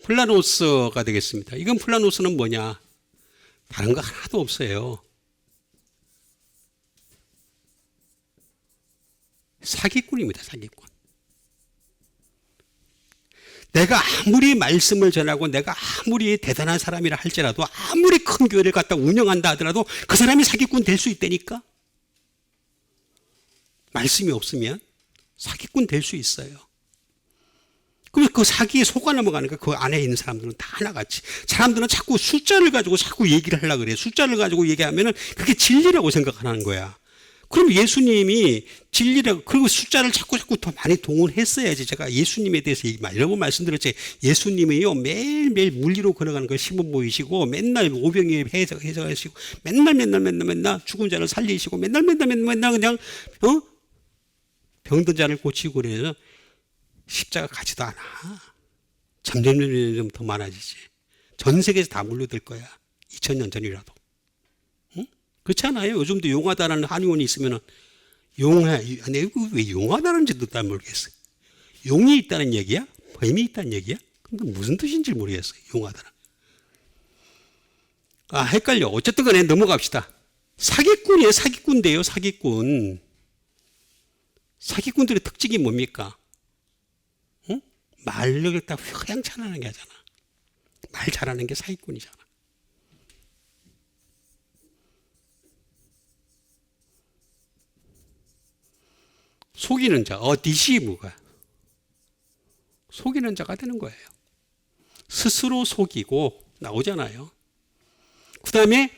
플라노스가 되겠습니다. 이건 플라노스는 뭐냐? 다른 거 하나도 없어요. 사기꾼입니다. 사기꾼. 내가 아무리 말씀을 전하고 내가 아무리 대단한 사람이라 할지라도 아무리 큰 교회를 갖다 운영한다 하더라도 그 사람이 사기꾼 될 수 있다니까. 말씀이 없으면 사기꾼 될 수 있어요. 그럼 그 사기에 속아 넘어가는 거 그 안에 있는 사람들은 다 하나같이. 사람들은 자꾸 숫자를 가지고 자꾸 얘기를 하려고 그래요. 숫자를 가지고 얘기하면은 그게 진리라고 생각하는 거야. 그럼 예수님이 진리라고, 그리고 숫자를 자꾸 더 많이 동원했어야지. 제가 예수님에 대해서 여러 번 말씀드렸지. 예수님이요, 매일매일 물리로 걸어가는 걸 시범 보이시고, 맨날 오병이에 해석하시고, 맨날 죽은 자를 살리시고, 맨날 그냥, 병든 자를 고치고 그래서 십자가 가지도 않아. 점점 좀 더 많아지지. 전 세계에서 다 물려들 거야. 2000년 전이라도. 응? 그렇지 않아요? 요즘도 용하다는 한의원이 있으면 내가 왜 용하다는지도 잘 모르겠어요. 용이 있다는 얘기야? 범이 있다는 얘기야? 근데 무슨 뜻인지 모르겠어요. 용하다는. 헷갈려. 어쨌든 간에 넘어갑시다. 사기꾼이에요. 사기꾼인데요. 사기꾼. 사기꾼들의 특징이 뭡니까? 응? 말력을 딱 휘황찬란하게 하잖아. 말 잘하는 게 사기꾼이잖아. 속이는 자, 디시브가 속이는 자가 되는 거예요. 스스로 속이고 나오잖아요. 그 다음에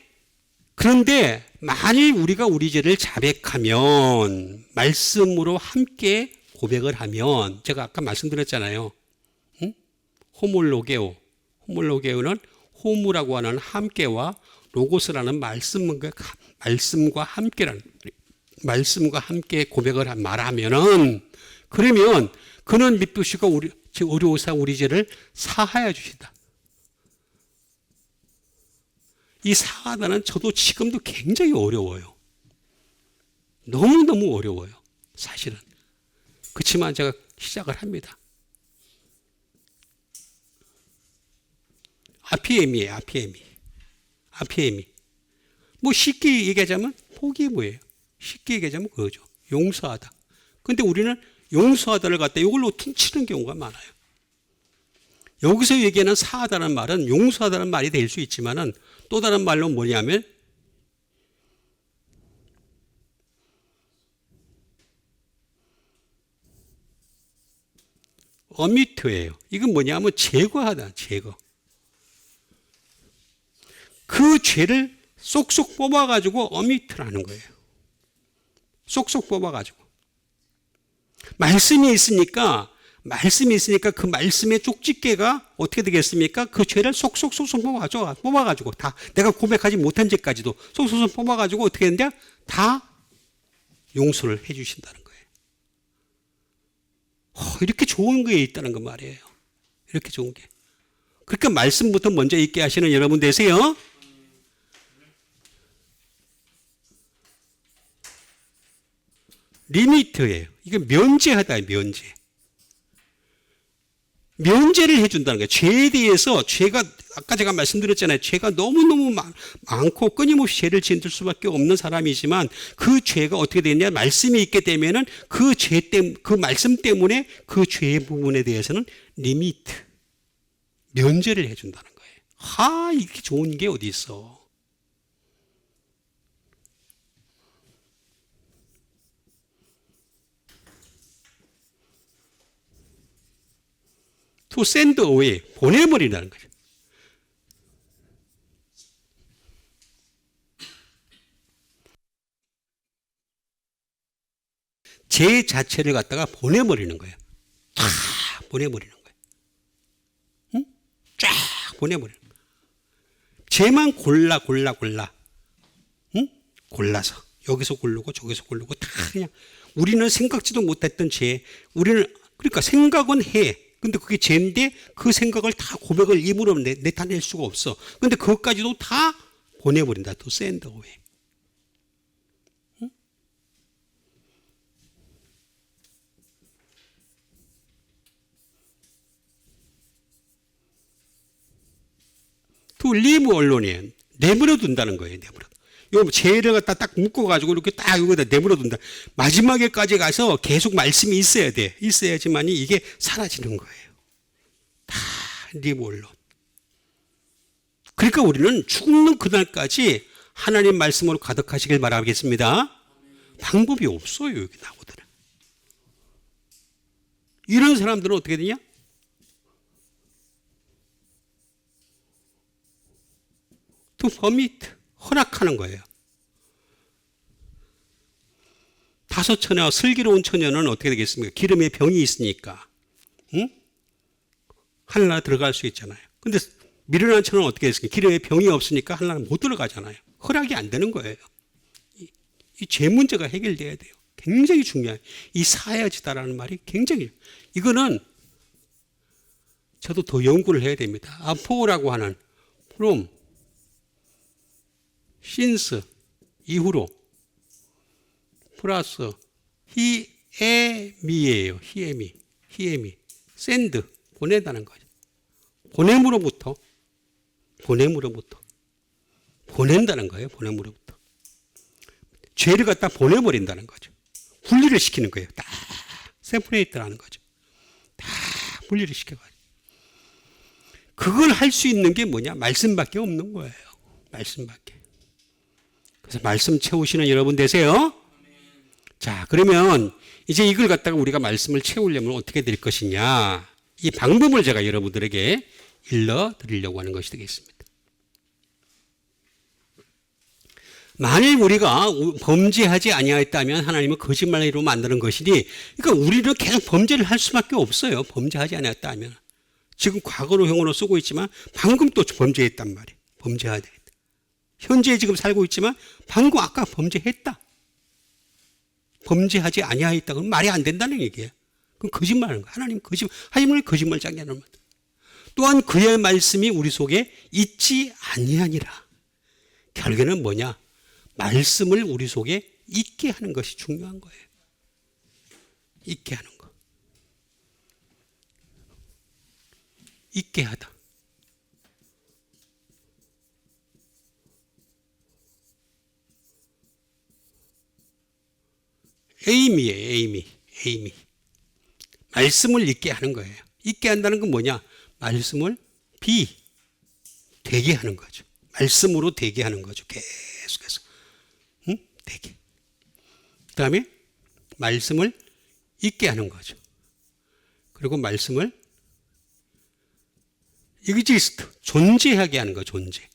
그런데 만일 우리가 우리 죄를 자백하면 말씀으로 함께 고백을 하면 제가 아까 말씀드렸잖아요. 응? 호몰로게오는 호무라고 하는 함께와 로고스라는 말씀과 함께 고백을 말하면은 그러면 그는 미쁘시고 의로우사 우리 죄를 사하여 주시다. 이 사하다는 저도 지금도 굉장히 어려워요. 너무너무 어려워요. 사실은. 그렇지만 제가 시작을 합니다. 아피엠이에요. 아피엠이. 뭐 쉽게 얘기하자면 포기부예요. 쉽게 얘기하자면 그거죠. 용서하다. 근데 우리는 용서하다를 갖다 이걸로 퉁치는 경우가 많아요. 여기서 얘기하는 사하다는 말은 용서하다는 말이 될 수 있지만은 또 다른 말로 뭐냐면 어미트예요. 이건 뭐냐면 제거하다, 제거. 그 죄를 쏙쏙 뽑아가지고 어미트라는 거예요. 쏙쏙 뽑아가지고. 말씀이 있으니까 그 말씀의 쪽집게가 어떻게 되겠습니까? 그 죄를 쏙쏙쏙쏙 뽑아가지고 다 내가 고백하지 못한 죄까지도 쏙쏙쏙 뽑아가지고 어떻게 했냐? 다 용서를 해 주신다는 거예요. 이렇게 좋은 게 있다는 거 말이에요. 이렇게 좋은 게. 그러니까 말씀부터 먼저 읽게 하시는 여러분 되세요. 리미트예요. 이게 면제하다, 면제. 면제를 해준다는 거예요. 죄에 대해서 죄가 아까 제가 말씀드렸잖아요. 죄가 너무너무 많고 끊임없이 죄를 지을 수밖에 없는 사람이지만 그 죄가 어떻게 되냐? 말씀이 있게 되면은 그 말씀 때문에 그 죄의 부분에 대해서는 리미트, 면제를 해준다는 거예요. 이렇게 좋은 게 어디 있어? to send away, 보내버리라는 거죠. 죄 자체를 갖다가 보내버리는 거예요. 다 보내버리는 거예요. 응? 쫙 보내버리는 거예요. 죄만 골라. 응? 골라서. 여기서 고르고 저기서 고르고 다 그냥 우리는 생각지도 못했던 죄. 그러니까 생각은 해. 근데 그게 죄인데 그 생각을 다 고백을 입으로 내타낼 수가 없어. 근데 그것까지도 다 보내버린다. 또 send away. 응? to leave alone. 내버려 둔다는 거예요. 요 죄를 갖다 딱 묶어가지고 이렇게 딱 여기다 내버려 둔다. 마지막에까지 가서 계속 말씀이 있어야 돼. 있어야지만이 이게 사라지는 거예요. 다 leave alone. 그러니까 우리는 죽는 그날까지 하나님 말씀으로 가득하시길 바라겠습니다. 방법이 없어요. 여기 나오더라. 이런 사람들은 어떻게 되냐? to permit, 허락하는 거예요. 다섯 처녀와 슬기로운 처녀는 어떻게 되겠습니까? 기름에 병이 있으니까 응? 하늘나라 들어갈 수 있잖아요. 근데 미련한 처녀는 어떻게 됐습니까? 기름에 병이 없으니까 하늘나라 못 들어가잖아요. 허락이 안 되는 거예요. 이 죄 문제가 해결돼야 돼요. 굉장히 중요해요. 이 사야지다라는 말이 굉장히, 이거는 저도 더 연구를 해야 됩니다. 아포라고 하는 from, since 이후로 플러스 히에미예요. 히에미 send 보내다는 거죠. 보냄으로부터 보낸다는 거예요. 보냄으로부터 죄를 갖다 보내버린다는 거죠. 분리를 시키는 거예요. 딱 세퍼레이트라는 거죠. 다 분리를 시켜가지고 그걸 할 수 있는 게 뭐냐? 말씀밖에 없는 거예요. 말씀밖에. 그래서 말씀 채우시는 여러분 되세요. 자, 그러면 이제 이걸 갖다가 우리가 말씀을 채우려면 어떻게 될 것이냐? 이 방법을 제가 여러분들에게 일러드리려고 하는 것이 되겠습니다. 만일 우리가 범죄하지 아니하였다면 하나님은 거짓말로 만드는 것이니, 그러니까 우리는 계속 범죄를 할 수밖에 없어요. 범죄하지 아니하였다면. 지금 과거로 형으로 쓰고 있지만 방금 또 범죄했단 말이에요. 범죄해야 되겠다. 현재 지금 살고 있지만 방금 아까 범죄했다. 범죄하지 아니하였다. 그럼 말이 안 된다는 얘기예요. 그럼 거짓말하는 거예요. 하나님은 거짓말장이라는 말. 또한 그의 말씀이 우리 속에 있지 아니하니라. 결국에는 뭐냐? 말씀을 우리 속에 있게 하는 것이 중요한 거예요. 있게 하는 거. 있게 하다. 에이미예요. 에이미. 말씀을 있게 하는 거예요. 있게 한다는 건 뭐냐? 말씀을 되게 하는 거죠. 말씀으로 되게 하는 거죠. 계속해서. 되게. 그 다음에 말씀을 있게 하는 거죠. 그리고 말씀을 exist, 존재하게 하는 거, 존재.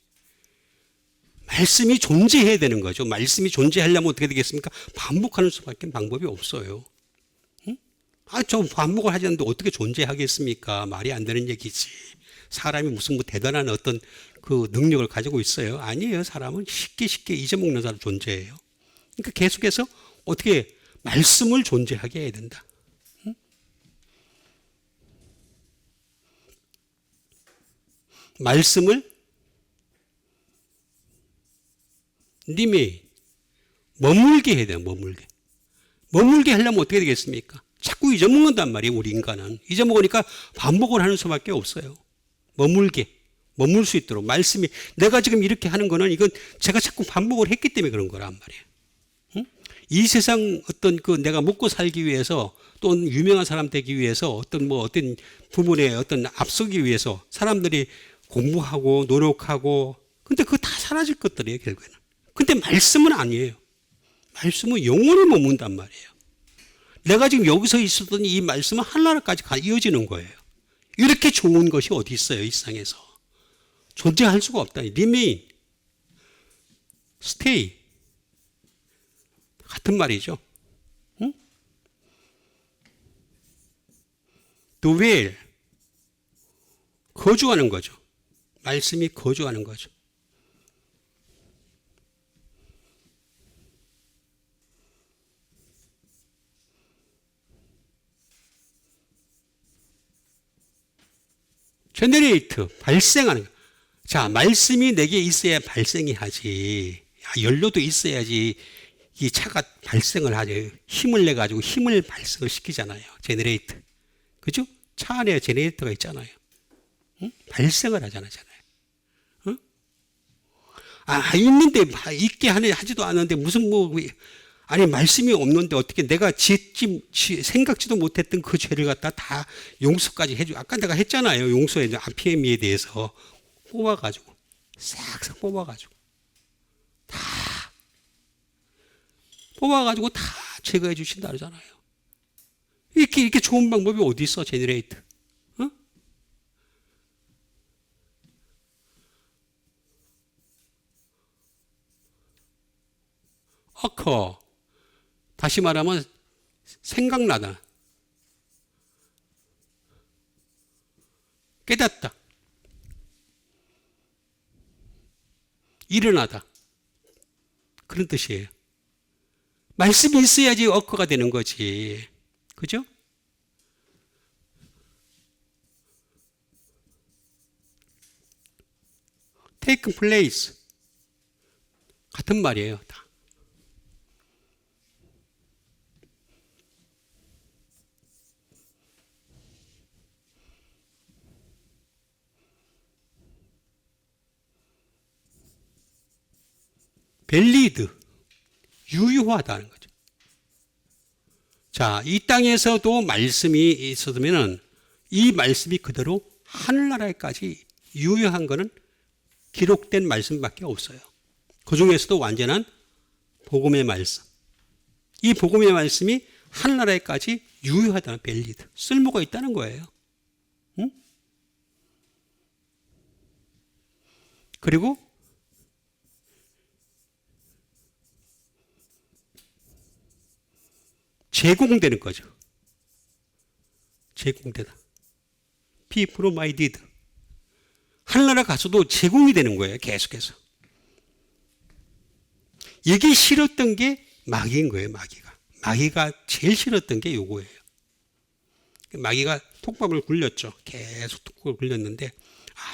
말씀이 존재해야 되는 거죠. 말씀이 존재하려면 어떻게 되겠습니까? 반복하는 수밖에 방법이 없어요. 저 반복을 하지 않는데 어떻게 존재하겠습니까? 말이 안 되는 얘기지. 사람이 무슨 뭐 대단한 어떤 그 능력을 가지고 있어요? 아니에요. 사람은 쉽게 잊어먹는 사람 존재예요. 그러니까 계속해서 어떻게 말씀을 존재하게 해야 된다. 말씀을 머물게 해야 돼요. 머물게 하려면 어떻게 되겠습니까? 자꾸 잊어먹는단 말이에요. 우리 인간은. 잊어먹으니까 반복을 하는 수밖에 없어요. 머물 수 있도록. 말씀이, 내가 지금 이렇게 하는 거는 이건 제가 자꾸 반복을 했기 때문에 그런 거란 말이에요. 이 세상 어떤 내가 먹고 살기 위해서, 또는 유명한 사람 되기 위해서, 어떤 부분에 앞서기 위해서 사람들이 공부하고 노력하고, 근데 그거 다 사라질 것들이에요, 결국에는. 근데 말씀은 아니에요. 말씀은 영원히 머문단 말이에요. 내가 지금 여기서 있었던 이 말씀은 하늘나라까지 이어지는 거예요. 이렇게 좋은 것이 어디 있어요, 이 세상에서. 존재할 수가 없다. remain, stay. 같은 말이죠. 응? dwell, 거주하는 거죠. 말씀이 거주하는 거죠. 제너레이트, 발생하는 거. 자, 말씀이 내게 있어야 발생이 하지. 연료도 있어야지 이 차가 발생을 하죠. 힘을 내가지고 힘을 발생을 시키잖아요. 제너레이트. 그죠? 차 안에 제너레이터가 있잖아요. 응? 발생을 하잖아요. 응? 있는데, 있게 하지도 않았는데, 무슨 아니, 말씀이 없는데 어떻게 내가 생각지도 못했던 그 죄를 갖다 다 용서까지 해줘. 아까 내가 했잖아요. 용서의 아피에미에 대해서 뽑아가지고, 싹싹 뽑아가지고, 다 제거해 주신다 그러잖아요. 이렇게 좋은 방법이 어디 있어, 제너레이트? 어? 어커. 다시 말하면 생각나다. 깨닫다. 일어나다. 그런 뜻이에요. 말씀이 있어야지 어커가 되는 거지. 그죠? take place. 같은 말이에요, 다. valid. 유효하다는 거죠. 자, 이 땅에서도 말씀이 있었으면은 이 말씀이 그대로 하늘나라에까지 유효한 거는 기록된 말씀밖에 없어요. 그 중에서도 완전한 복음의 말씀. 이 복음의 말씀이 하늘나라에까지 유효하다는 밸리드. 쓸모가 있다는 거예요. 응? 그리고 제공되는 거죠. 제공되다. be provided. 하늘나라 가서도 제공이 되는 거예요. 계속해서. 이게 싫었던 게 마귀인 거예요. 마귀가 제일 싫었던 게 요거예요. 마귀가 톱밥을 굴렸죠. 계속 톱밥을 굴렸는데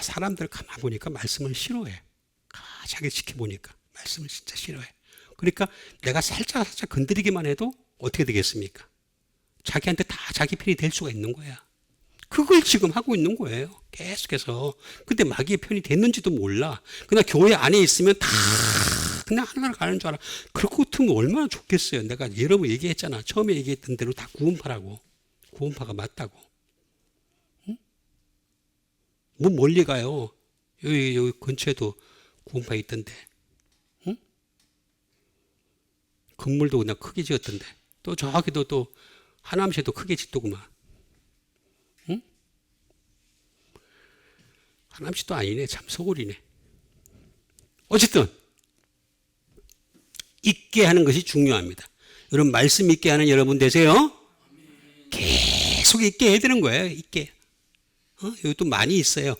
사람들 가만 보니까 말씀을 싫어해. 자기 지켜보니까 말씀을 진짜 싫어해. 그러니까 내가 살짝 건드리기만 해도 어떻게 되겠습니까? 자기한테 다 자기 편이 될 수가 있는 거야. 그걸 지금 하고 있는 거예요. 계속해서. 근데 마귀의 편이 됐는지도 몰라. 그냥 교회 안에 있으면 다 그냥 하나로 가는 줄 알아. 그렇고 같으면 얼마나 좋겠어요. 내가 여러 번 얘기했잖아. 처음에 얘기했던 대로 다 구원파라고. 구원파가 맞다고. 응? 뭐 멀리 가요. 여기 근처에도 구원파 있던데. 응? 건물도 그냥 크게 지었던데. 또 저기도 또 하남시에도 크게 짓더구만. 응? 하남시도 아니네. 참 소굴이네. 어쨌든 있게 하는 것이 중요합니다. 여러분 말씀 있게 하는 여러분 되세요. 계속 있게 해야 되는 거예요. 있게. 여기 또 많이 있어요.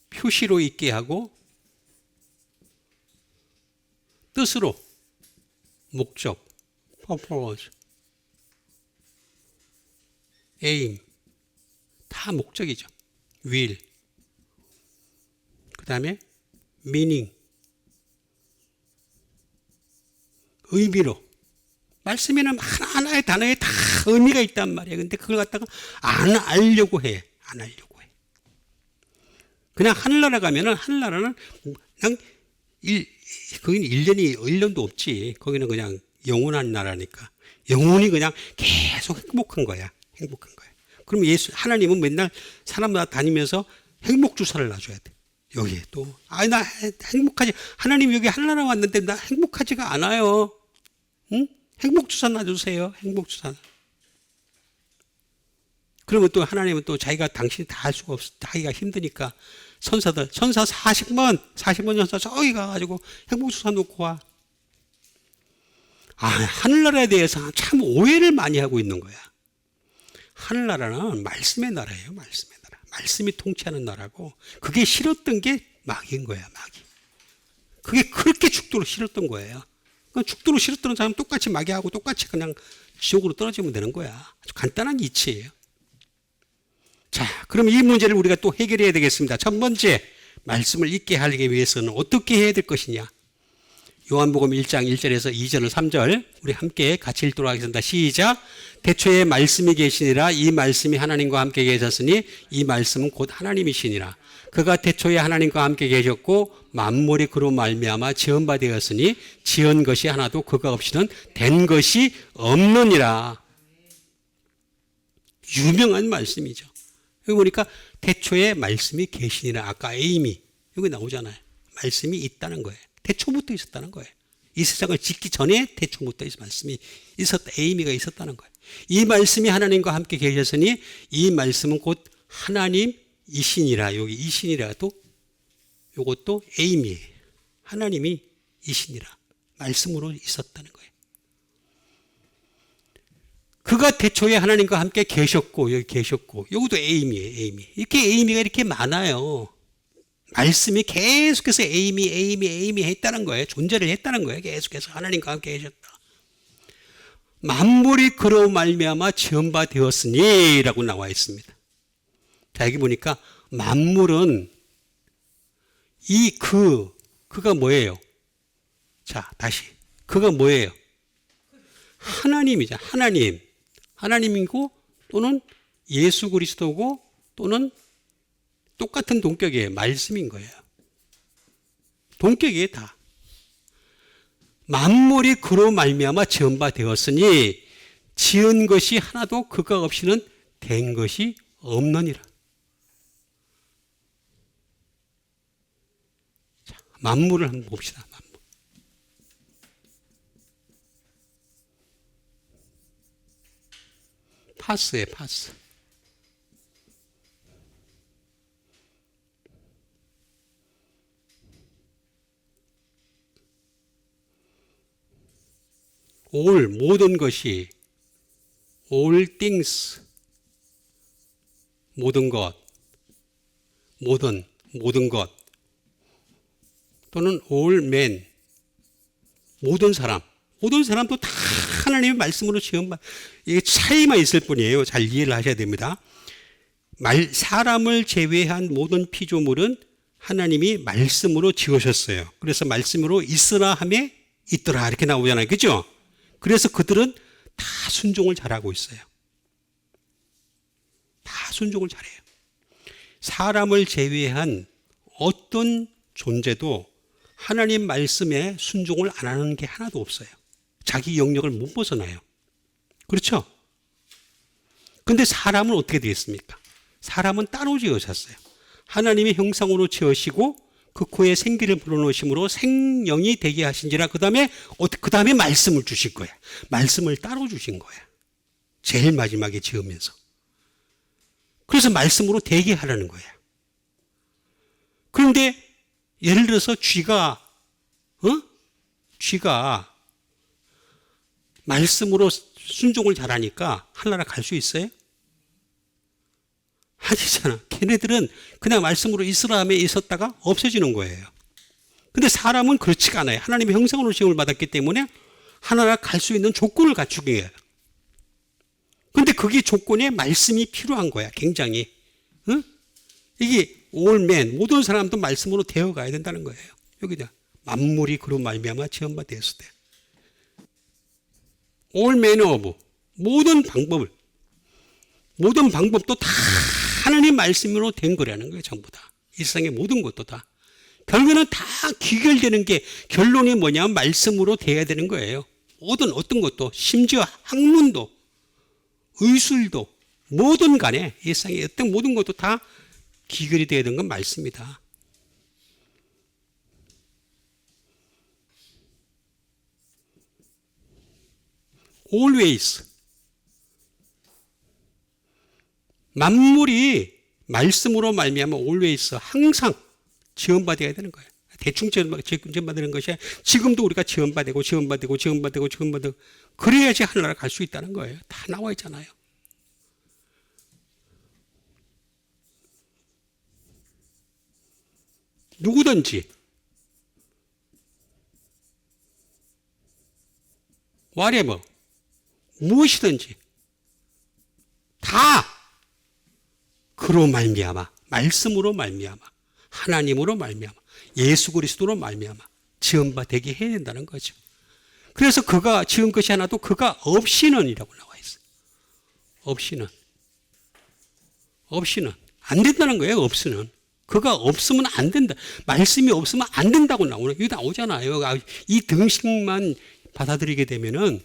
표시로 있게 하고 뜻으로 목적, purpose, aim 다 목적이죠. will 그 다음에 meaning 의미로 말씀에는 하나하나의 단어에 다 의미가 있단 말이에요. 근데 그걸 갖다가 안 알려고 해. 안 하려고 해. 그냥 하늘나라 가면은 하늘나라는 그냥 거기는 1년도 없지. 거기는 그냥 영원한 나라니까. 영원히 그냥 계속 행복한 거야. 행복한 거야. 그럼 하나님은 맨날 사람마다 다니면서 행복 주사를 놔줘야 돼. 여기에 또. 나 행복하지. 하나님 여기 하늘나라 왔는데 나 행복하지가 않아요. 응? 행복 주사 놔주세요. 행복 주사. 그러면 또 하나님은 또 자기가 당신이 다 할 수가 없어. 하기가 힘드니까 선사 40번 전사 저기 가가지고 행복주사 놓고 와. 하늘나라에 대해서 참 오해를 많이 하고 있는 거야. 하늘나라는 말씀의 나라예요. 말씀의 나라. 말씀이 통치하는 나라고 그게 싫었던 게 마귀인 거야. 마귀. 그게 그렇게 죽도록 싫었던 거예요. 죽도록 싫었던 사람 똑같이 마귀하고 똑같이 그냥 지옥으로 떨어지면 되는 거야. 아주 간단한 이치예요. 자, 그럼 이 문제를 우리가 또 해결해야 되겠습니다. 첫 번째, 말씀을 잊게 하기 위해서는 어떻게 해야 될 것이냐? 요한복음 1장 1절에서 2절 3절 우리 함께 같이 읽도록 하겠습니다. 시작. 태초에 말씀이 계시니라. 이 말씀이 하나님과 함께 계셨으니 이 말씀은 곧 하나님이시니라. 그가 태초에 하나님과 함께 계셨고 만물이 그로 말미암아 지은 바 되었으니 지은 것이 하나도 그가 없이는 된 것이 없느니라. 유명한 말씀이죠. 여기 보니까 태초에 말씀이 계시니라. 아까 에임이 여기 나오잖아요. 말씀이 있다는 거예요. 태초부터 있었다는 거예요. 이 세상을 짓기 전에 태초부터 말씀이 있었다. 에이미가 있었다는 거예요. 이 말씀이 하나님과 함께 계셨으니 이 말씀은 곧 하나님이시니라. 여기 이시니라 또 이것도 에이미예요. 하나님이 이시니라. 말씀으로 있었다는 거예요. 그가 태초에 하나님과 함께 계셨고 여기 계셨고 여기도 에임이에요. 에임이. 이렇게 에임이가 이렇게 많아요. 말씀이 계속해서 에임이 했다는 거예요. 존재를 했다는 거예요. 계속해서 하나님과 함께 계셨다. 만물이 그로 말미암아 지은 바 되었으니 라고 나와 있습니다. 자, 여기 보니까 만물은 그가 뭐예요? 자, 다시. 그가 뭐예요? 하나님이죠. 하나님이고 또는 예수 그리스도고 또는 똑같은 동격이에요. 말씀인 거예요. 동격이에요, 다. 만물이 그로 말미암아 지은 바 되었으니 지은 것이 하나도 그가 없이는 된 것이 없느니라. 자, 만물을 한번 봅시다. 만물. 파스예요, 파스. 모든 것이 all things 모든 것 또는 all men 모든 사람도 다 하나님의 말씀으로 지은 바 이게 차이만 있을 뿐이에요. 잘 이해를 하셔야 됩니다. 사람을 제외한 모든 피조물은 하나님이 말씀으로 지으셨어요. 그래서 말씀으로 있으라 하며 있더라 이렇게 나오잖아요. 그죠? 그래서 그들은 다 순종을 잘하고 있어요. 다 순종을 잘해요. 사람을 제외한 어떤 존재도 하나님 말씀에 순종을 안 하는 게 하나도 없어요. 자기 영역을 못 벗어나요. 그렇죠? 근데 사람은 어떻게 되겠습니까? 사람은 따로 지으셨어요. 하나님의 형상으로 지으시고 그 코에 생기를 불어넣으심으로 생명이 되게 하신지라 그 다음에 말씀을 주실 거야. 말씀을 따로 주신 거야. 제일 마지막에 지으면서. 그래서 말씀으로 되게 하라는 거야. 그런데 예를 들어서 쥐가 말씀으로 순종을 잘하니까 하늘나라 갈 수 있어요? 아니잖아. 걔네들은 그냥 말씀으로 이스라엘에 있었다가 없어지는 거예요. 근데 사람은 그렇지가 않아요. 하나님의 형상으로 지음을 받았기 때문에 하나나라 갈 수 있는 조건을 갖추게 해요. 근데 그게 조건에 말씀이 필요한 거야. 굉장히. 응? 이게 all men 모든 사람도 말씀으로 되어가야 된다는 거예요. 여기다 만물이 그로 말미암아 지은 바 되었을 때 all manner of 모든 방법도 다 하나님 말씀으로 된 거라는 거예요. 전부 다. 이 세상의 모든 것도 다. 결국에는 다 귀결되는 게 결론이 뭐냐면 말씀으로 돼야 되는 거예요. 어떤 것도 심지어 학문도 의술도 뭐든 간에 이 세상의 어떤 모든 것도 다 귀결이 돼야 되는 건 말씀이다. always 만물이 말씀으로 말미암아 always 항상 지원받아야 되는 거예요. 대충 지원받는 것이 지금도 우리가 지원받고 그래야지 하늘나라 갈 수 있다는 거예요. 다 나와 있잖아요. 누구든지 whatever 무엇이든지 다 그로 말미암아 말씀으로 말미암아 하나님으로 말미암아 예수 그리스도로 말미암아 지은 바 되게 해야 된다는 거죠. 그래서 그가 지은 것이 하나도 그가 없이는이라고 나와 있어요. 없이는 안 된다는 거예요. 없이는 그가 없으면 안 된다. 말씀이 없으면 안 된다고 여기 나오잖아요. 이 등식만 받아들이게 되면은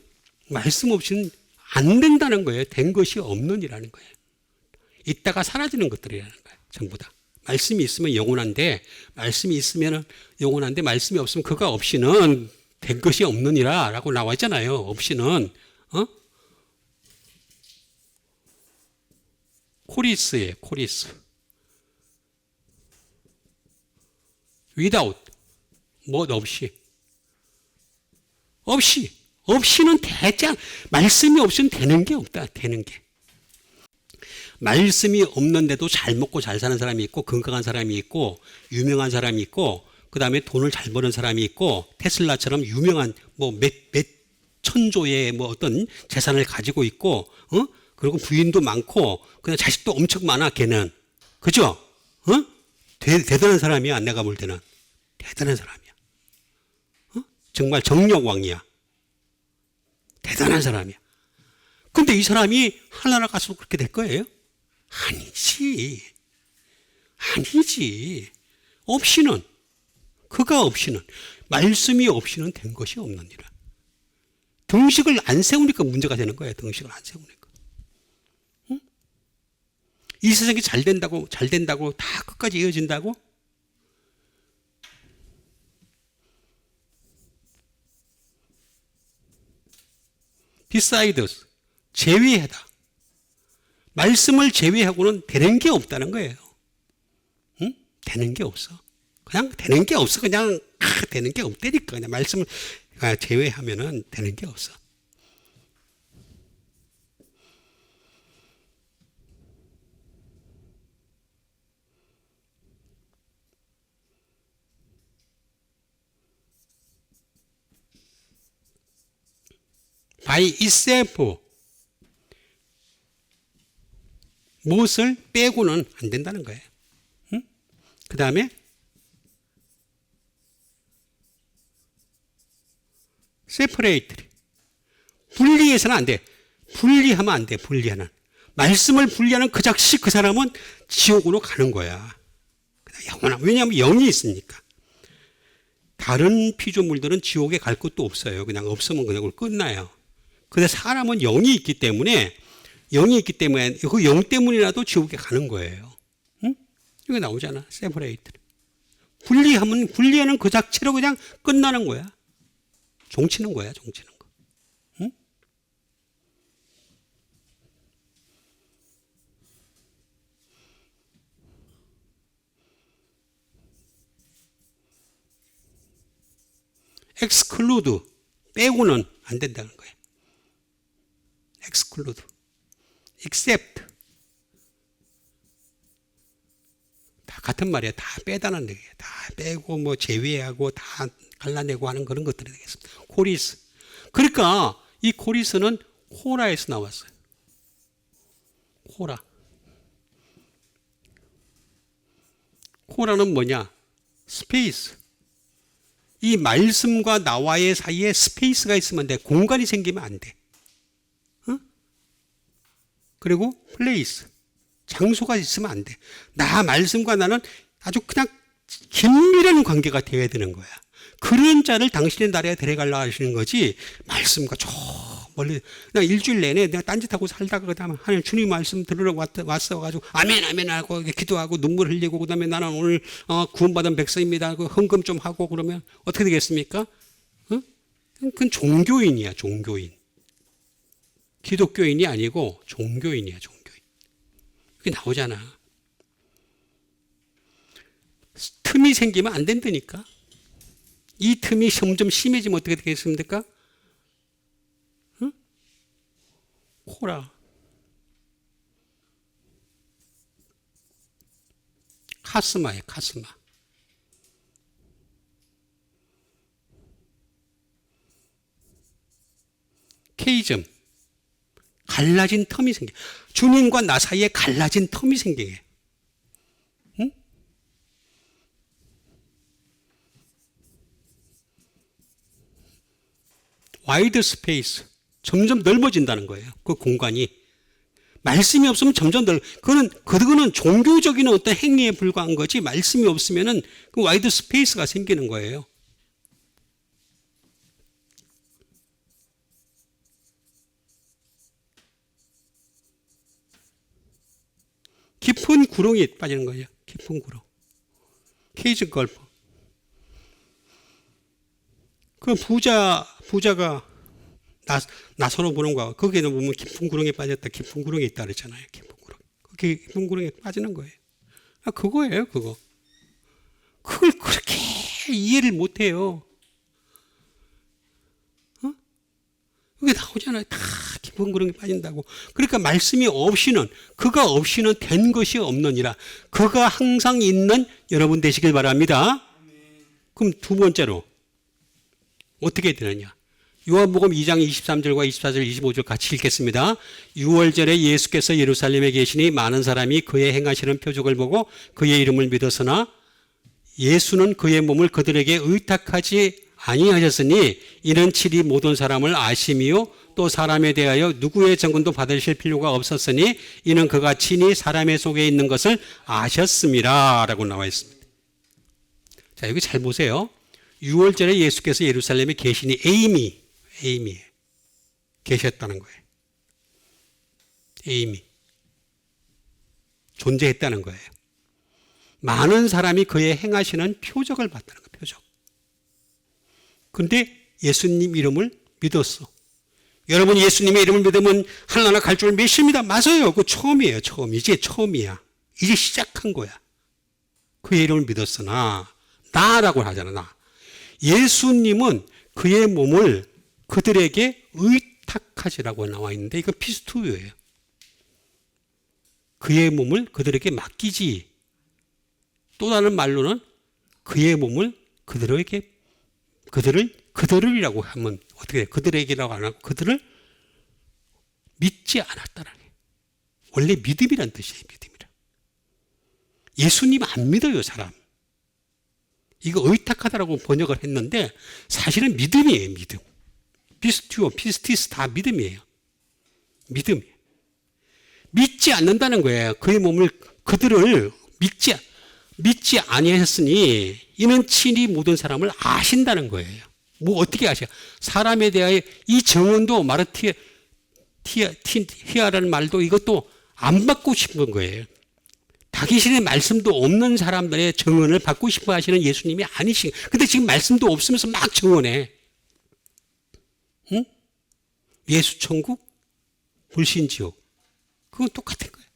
말씀 없이는 안 된다는 거예요. 된 것이 없는이라는 거예요. 있다가 사라지는 것들이라는 거예요. 전부 다. 말씀이 있으면 영원한데 말씀이 없으면 그가 없이는 된 것이 없느니라 라고 나와 있잖아요. 없이는 코리스예요. 코리스. without 뭐 없이 없이는 대장, 말씀이 없이는 되는 게 없다. 되는 게. 말씀이 없는데도 잘 먹고 잘 사는 사람이 있고, 건강한 사람이 있고, 유명한 사람이 있고, 그 다음에 돈을 잘 버는 사람이 있고, 테슬라처럼 유명한 몇 천조의 어떤 재산을 가지고 있고, 그리고 부인도 많고, 그냥 자식도 엄청 많아, 걔는. 그죠? 대단한 사람이야, 내가 볼 때는. 대단한 사람이야. 정말 정력왕이야. 대단한 사람이야. 근데 이 사람이 하나님 가서 그렇게 될 거예요? 아니지. 아니지. 없이는, 그가 없이는, 말씀이 없이는 된 것이 없느니라. 등식을 안 세우니까 문제가 되는 거예요. 등식을 안 세우니까. 응? 이 세상이 잘 된다고 다 끝까지 이어진다고? besides, 제외하다. 말씀을 제외하고는 되는 게 없다는 거예요. 응? 되는 게 없어. 그냥 되는 게 없어. 그냥 되는 게 없다니까. 그냥 말씀을 제외하면은 되는 게 없어. by itself, 무엇을 빼고는 안 된다는 거예요. 응? 그 다음에 separate, 분리해서는 안 돼. 분리하면 안 돼. 분리하는. 말씀을 분리하는 그 즉시 그 사람은 지옥으로 가는 거야. 왜냐하면 영이 있으니까. 다른 피조물들은 지옥에 갈 것도 없어요. 그냥 없으면 그냥 끝나요. 근데 사람은 영이 있기 때문에 그 영 때문이라도 지옥에 가는 거예요. 응? 이거 나오잖아. 세퍼레이트. 분리하는 그 자체로 그냥 끝나는 거야. 종치는 거야. 종치는 거. 응? exclude, 빼고는 안 된다는 거예요. exclude, except, 다 같은 말이에요. 다 빼다는 얘기예요. 다 빼고 제외하고 다 갈라내고 하는 그런 것들이 되겠습니다. 코리스. 그러니까 이 코리스는 코라에서 나왔어요. 코라. 코라는 뭐냐? 스페이스. 이 말씀과 나와의 사이에 스페이스가 있으면 돼. 공간이 생기면 안 돼. 그리고 플레이스. 장소가 있으면 안 돼. 말씀과 나는 아주 그냥 긴밀한 관계가 되어야 되는 거야. 그런 자를 당신의 나라에 데려가려 하시는 거지, 말씀과 저 멀리, 그냥 일주일 내내 내가 딴짓하고 살다가 그 다음에 하나님 주님 말씀 들으러 왔어가지고 아멘, 아멘 하고 기도하고 눈물 흘리고 그 다음에 나는 오늘 구원받은 백성입니다. 그 헌금 좀 하고 그러면 어떻게 되겠습니까? 그건 종교인이야, 종교인. 기독교인이 아니고 종교인이야, 종교인. 그게 나오잖아. 틈이 생기면 안 된다니까. 이 틈이 점점 심해지면 어떻게 되겠습니까? 응? 코라. 카스마예요, 카스마. 케이즘. 갈라진 텀이 생겨. 주님과 나 사이에 갈라진 텀이 생기게. 응? 와이드 스페이스. 점점 넓어진다는 거예요. 그 공간이. 말씀이 없으면 점점 그거는 종교적인 어떤 행위에 불과한 거지, 말씀이 없으면은 그 와이드 스페이스가 생기는 거예요. 깊은 구렁이 빠지는 거예요. 깊은 구렁. 케이지 걸프. 그 부자가 나서로 보는 거, 거기에는 보면 깊은 구렁에 빠졌다, 깊은 구렁에 있다 그랬잖아요. 깊은 구렁. 그 깊은 구렁에 빠지는 거예요. 그거예요, 그거. 그걸 그렇게 이해를 못 해요. 그게 나오잖아요. 다 깊은 구렁이 빠진다고. 그러니까 말씀이 없이는, 그가 없이는 된 것이 없느니라. 그가 항상 있는 여러분 되시길 바랍니다. 그럼 두 번째로 어떻게 되느냐? 요한복음 2장 23절과 24절 25절 같이 읽겠습니다. 6월절에 예수께서 예루살렘에 계시니 많은 사람이 그의 행하시는 표적을 보고 그의 이름을 믿었으나 예수는 그의 몸을 그들에게 의탁하지 아니하셨으니 이는 칠이 모든 사람을 아심이요 또 사람에 대하여 누구의 증언도 받으실 필요가 없었으니 이는 그가 친히 사람의 속에 있는 것을 아셨습니다 라고 나와 있습니다. 자, 여기 잘 보세요. 6월절에 예수께서 예루살렘에 계시니 에이미 계셨다는 거예요. 에이미 존재했다는 거예요. 많은 사람이 그의 행하시는 표적을 봤다는 거예요. 표적. 근데 예수님 이름을 믿었어. 여러분 예수님의 이름을 믿으면 하늘나라 갈 줄 믿습니다. 맞아요. 그거 처음이에요. 이제 처음이야. 이제 시작한 거야. 그의 이름을 믿었으나 나라고 하잖아. 나. 예수님은 그의 몸을 그들에게 의탁하시라고 나와 있는데 이거 피스투예요. 그의 몸을 그들에게 맡기지. 또 다른 말로는 그의 몸을 그들이라고 하면 어떻게 돼? 그들에게라고 안 하고 그들을 믿지 않았다라는 거예요. 원래 믿음이란 뜻이에요. 믿음이란. 예수님 안 믿어요, 사람. 이거 의탁하다라고 번역을 했는데 사실은 믿음이에요. 믿음. 피스티스 다 믿음이에요. 믿음이에요. 믿지 않는다는 거예요. 그의 몸을 그들을 믿지 아니하셨으니 이는 친히 모든 사람을 아신다는 거예요. 뭐 어떻게 아셔? 사람에 대하여 이 정언도 마르티아라는 말도 이것도 안 받고 싶은 거예요. 자기신의 말씀도 없는 사람들의 정언을 받고 싶어 하시는 예수님이 아니시. 근데 지금 말씀도 없으면서 막 정언해. 응? 예수천국, 불신지옥. 그건 똑같은 거예요.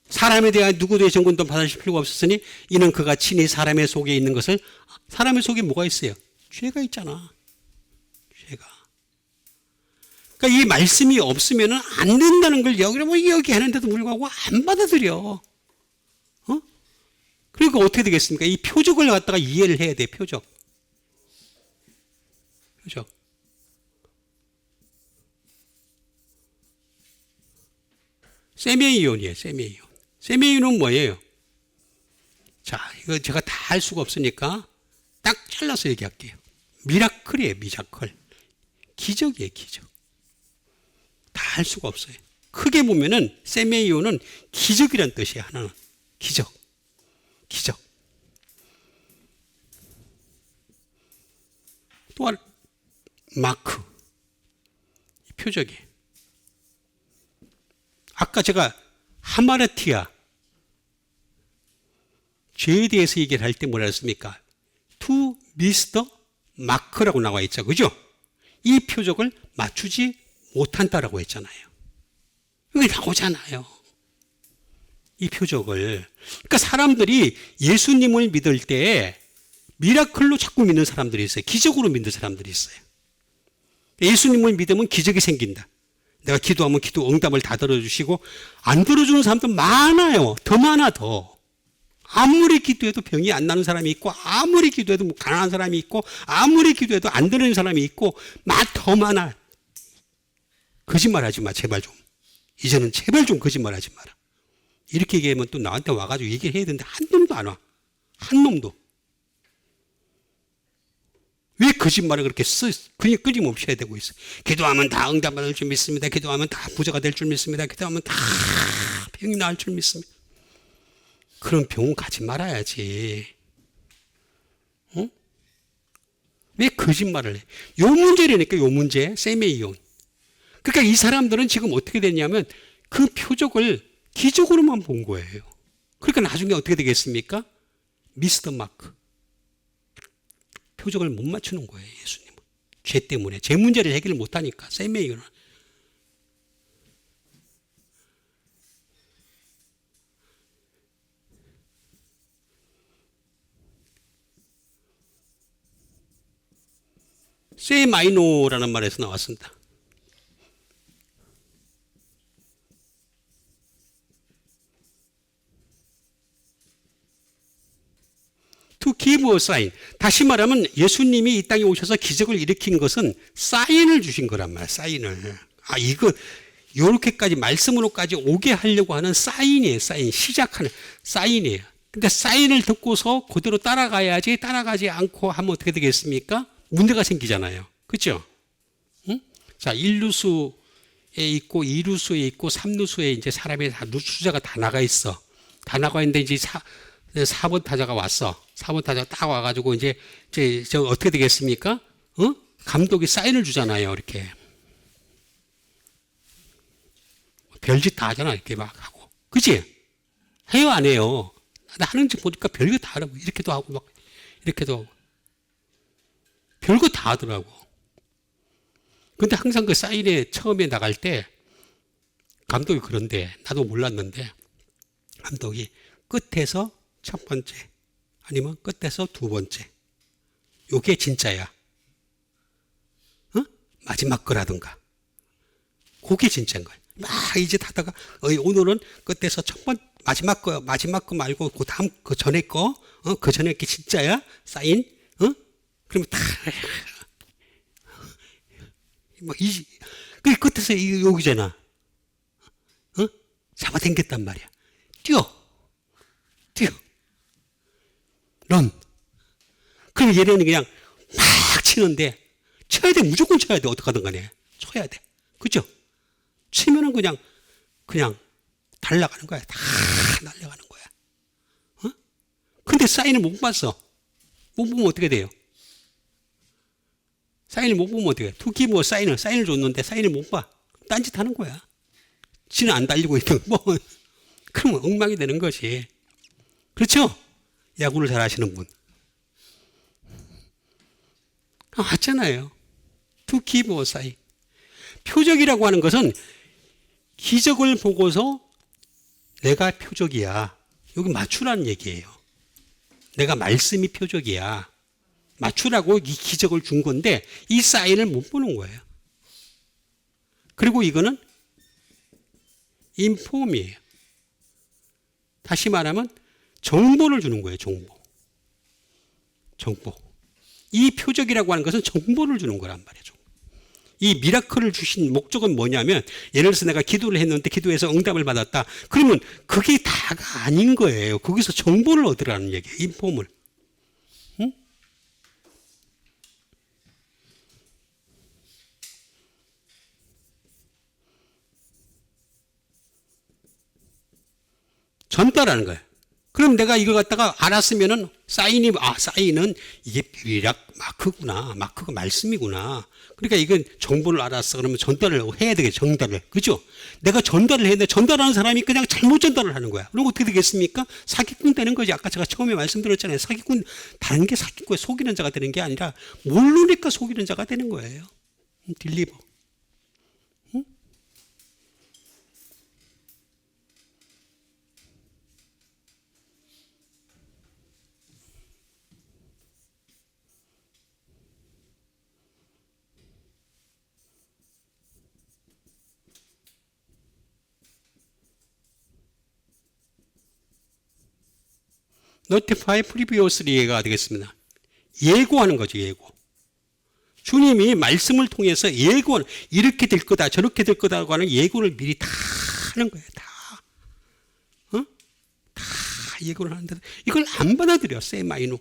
사람에 대한 누구의 정권도 받으실 필요가 없었으니 이는 그가 친히 사람의 속에 있는 것을. 사람의 속에 뭐가 있어요? 죄가 있잖아. 죄가. 그러니까 이 말씀이 없으면 안 된다는 걸 여기 하는데도 불구하고 안 받아들여. 그러니까 어떻게 되겠습니까? 이 표적을 갖다가 이해를 해야 돼. 표적. 세미이온이에요. 세미이온은 뭐예요? 자, 이거 제가 다 할 수가 없으니까 딱 잘라서 얘기할게요. 미라클이에요. 미라클. 기적이에요. 기적. 다 할 수가 없어요. 크게 보면은 세미이온은 기적이란 뜻이에요. 하나는. 기적. 또한 마크. 표적이에요. 아까 제가 하마르티아 죄에 대해서 얘기를 할 때 뭐라 했습니까? To Mr. 마크라고 나와 있죠. 그죠? 이 표적을 맞추지 못한다라고 했잖아요. 이게 나오잖아요. 이 표적을. 그러니까 사람들이 예수님을 믿을 때 미라클로 자꾸 믿는 사람들이 있어요. 기적으로 믿는 사람들이 있어요. 예수님을 믿으면 기적이 생긴다. 내가 기도하면 기도 응답을 다 들어주시고 안 들어주는 사람도 많아요. 더 많아 더. 아무리 기도해도 병이 안 나는 사람이 있고 아무리 기도해도 가난한 사람이 있고 아무리 기도해도 안 되는 사람이 있고 더 많아. 거짓말하지 마 제발 좀. 이제는 제발 좀 거짓말하지 마라. 이렇게 얘기하면 또 나한테 와가지고 얘기를 해야 되는데 한 놈도 안 와. 한 놈도. 왜 거짓말을 그렇게 그냥 끊임없이 해야 되고 있어요. 기도하면 다 응답받을 줄 믿습니다. 기도하면 다 부자가 될 줄 믿습니다. 기도하면 다 병이 나을 줄 믿습니다. 그런 병은 가지 말아야지. 어? 왜 거짓말을 해? 요 문제라니까 요 문제. 세메이온. 그러니까 이 사람들은 지금 어떻게 됐냐면 그 표적을 기적으로만 본 거예요. 그러니까 나중에 어떻게 되겠습니까? 미스터 마크. 표적을 못 맞추는 거예요. 예수님은. 죄 때문에. 죄 문제를 해결을 못하니까. 세메이온은. 세마이노라는 말에서 나왔습니다. give a sign. 다시 말하면 예수님이 이 땅에 오셔서 기적을 일으킨 것은 사인을 주신 거란 말이야. 사인을. 이거 요렇게까지 말씀으로까지 오게 하려고 하는 사인이에요. 사인. 시작하는 사인이에요. 근데 사인을 듣고서 그대로 따라가야지, 따라가지 않고 하면 어떻게 되겠습니까? 문제가 생기잖아요. 그렇죠? 응? 자, 1루수에 있고 2루수에 있고 3루수에 이제 사람이 다 루수자가 다 나가 있어. 다 나가 있는데 이제 4번 타자가 왔어. 4번 타자가 딱 와가지고 이제 저 어떻게 되겠습니까? 감독이 사인을 주잖아요. 이렇게. 별짓 다 하잖아. 이렇게 막 하고. 그치? 해요, 안 해요? 나 하는지 보니까 별거 다 하라고. 이렇게도 하고 막 이렇게도 하고. 별거 다 하더라고. 근데 항상 그 사인에 처음에 나갈 때 감독이 그런데 나도 몰랐는데 감독이 끝에서 첫 번째 아니면 끝에서 두 번째 요게 진짜야. 마지막 거라든가 그게 진짜인 거야. 막 이제 하다가 오늘은 끝에서 마지막 거 말고 그 다음 그 전에 거 그 전에 게 진짜야 사인 그러면 다 그 끝에서 여기잖아. 잡아당겼단 말이야. 뛰어. 런. 그럼 얘네는 그냥 막 치는데 쳐야 돼. 무조건 쳐야 돼. 어떡하든 간에 쳐야 돼. 그죠? 치면은 그냥 달려가는 거야. 다 날려가는 거야. 근데 사인을 못 봤어. 못 보면 어떻게 돼요? 사인을 못 보면 어떻게 해? 투기 뭐 사인을 줬는데 사인을 못 봐. 딴짓 하는 거야. 지는 안 달리고 있는 뭐 그러면 엉망이 되는 것이. 그렇죠? 야구를 잘 하시는 분. 맞잖아요. 투기 뭐 사인. 표적이라고 하는 것은 기적을 보고서 내가 표적이야. 여기 맞추라는 얘기예요. 내가 말씀이 표적이야. 맞추라고 이 기적을 준 건데 이 사인을 못 보는 거예요. 그리고 이거는 인폼이에요. 다시 말하면 정보를 주는 거예요. 정보. 이 표적이라고 하는 것은 정보를 주는 거란 말이죠. 이 미라클을 주신 목적은 뭐냐면 예를 들어서 내가 기도를 했는데 기도해서 응답을 받았다. 그러면 그게 다가 아닌 거예요. 거기서 정보를 얻으라는 얘기예요. 인폼을. 응? 전달하는 거예요. 그럼 내가 이걸 갖다가 알았으면은 사인은 이게 미락 마크구나. 마크가 말씀이구나. 그러니까 이건 정보를 알았어. 그러면 전달을 해야 되겠죠. 전달을. 그죠? 내가 전달을 해야 돼. 전달하는 사람이 그냥 잘못 전달을 하는 거야. 그럼 어떻게 되겠습니까? 사기꾼 되는 거지. 아까 제가 처음에 말씀드렸잖아요. 사기꾼, 다른 게 사기꾼, 속이는 자가 되는 게 아니라 모르니까 속이는 자가 되는 거예요. 딜리버. notify previously가 되겠습니다. 예고하는 거죠. 예고. 주님이 말씀을 통해서 예고는 이렇게 될 거다 저렇게 될 거다라고 하는 예고를 미리 다 하는 거예요. 다 예고를 하는데 이걸 안 받아들여. 세마이노.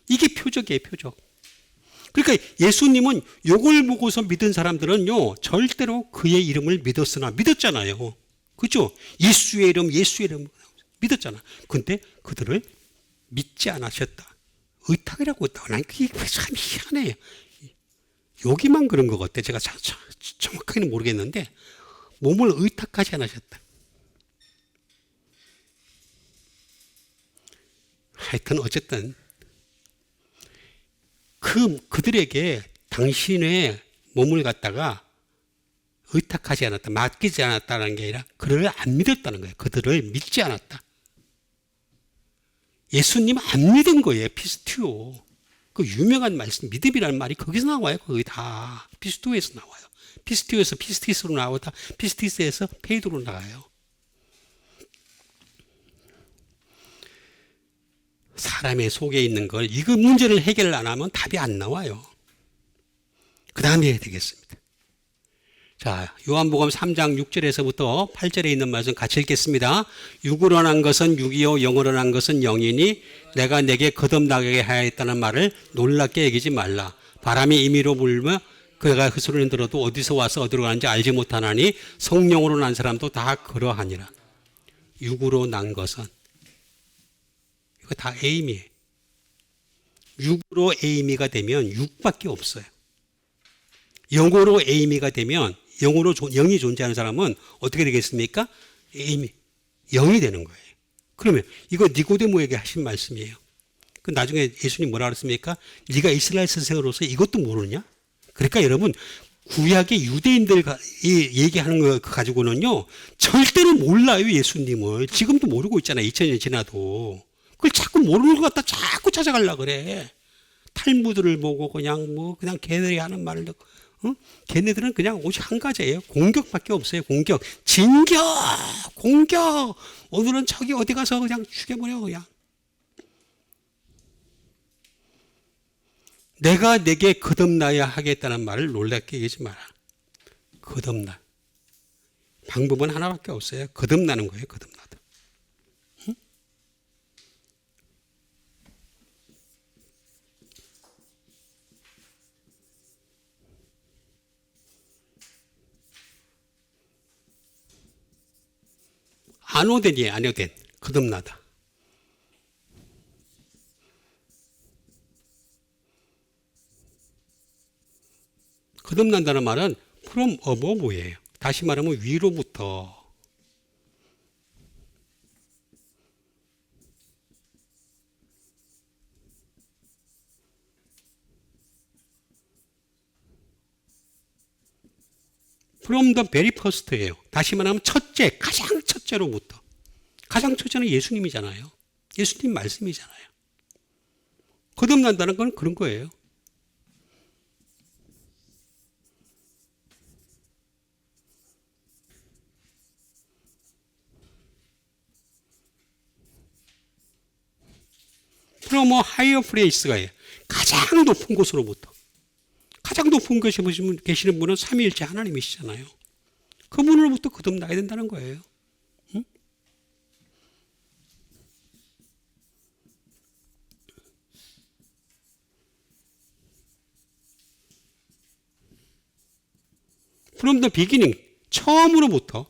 이게 표적이에요. 표적. 그러니까 예수님은 요걸 보고서 믿은 사람들은요 절대로 그의 이름을 믿었잖아요. 그죠? 예수의 이름 믿었잖아. 근데 그들을 믿지 않으셨다. 의탁이라고 했다. 난 그게 참 희한해요. 여기만 그런 것 같아. 제가 정확하게는 모르겠는데 몸을 의탁하지 않으셨다. 하여튼 어쨌든 그들에게 당신의 몸을 갖다가 의탁하지 않았다, 맡기지 않았다는 게 아니라 그를 안 믿었다는 거예요. 그들을 믿지 않았다. 예수님 안 믿은 거예요. 피스티오. 그 유명한 말씀, 믿음이라는 말이 거기서 나와요. 거기 다 피스티오에서 나와요. 피스티오에서 피스티스로 나오다 피스티스에서 페이도로 나가요. 사람의 속에 있는 걸, 이거 문제를 해결 안 하면 답이 안 나와요. 그 다음에 해야 되겠습니다. 자, 요한복음 3장 6절에서부터 8절에 있는 말씀 같이 읽겠습니다. 육으로 난 것은 육이요 영으로 난 것은 영이니 내가 내게 거듭나게 하였다는 말을 놀랍게 여기지 말라. 바람이 임의로 불며 그가 그 소리는 들어도 어디서 와서 어디로 가는지 알지 못하나니 성령으로 난 사람도 다 그러하니라. 육으로 난 것은, 이거 다 에이미예요. 육으로 에이미가 되면 육밖에 없어요. 영으로 에이미가 되면, 영으로 영이 존재하는 사람은 어떻게 되겠습니까? 에이미, 영이 되는 거예요. 그러면 이거 니고데모에게 하신 말씀이에요. 그 나중에 예수님 뭐라 그랬습니까? 네가 이스라엘 선생으로서 이것도 모르냐? 그러니까 여러분, 구약의 유대인들 얘기하는 거 가지고는요, 절대로 몰라요, 예수님을. 지금도 모르고 있잖아요, 2000년 지나도. 그걸 자꾸 모르는 것 같다 자꾸 찾아가려고 그래. 탈무드를 보고 그냥 걔네들이 하는 말을 듣고, 걔네들은 그냥 오직 한 가지예요. 공격밖에 없어요, 공격. 진격! 공격! 오늘은 저기 어디 가서 그냥 죽여버려, 그냥. 내가 내게 거듭나야 하겠다는 말을 놀랍게 얘기하지 마라. 거듭나. 방법은 하나밖에 없어요. 거듭나는 거예요. 거듭나다. 응? 아노덴이에요. 아노덴. 거듭나다. 거듭난다는 말은 from above예요. 다시 말하면 위로부터. from the very first예요. 다시 말하면 첫째, 가장 첫째로부터. 가장 첫째는 예수님이잖아요. 예수님 말씀이잖아요. 거듭난다는 건 그런 거예요. from a higher place가 가장 높은 곳으로부터. 가장 높은 곳에 계시는 분은 삼위일체 하나님이시잖아요. 그분으로부터 거듭나야 된다는 거예요. 응? from the beginning, 처음부터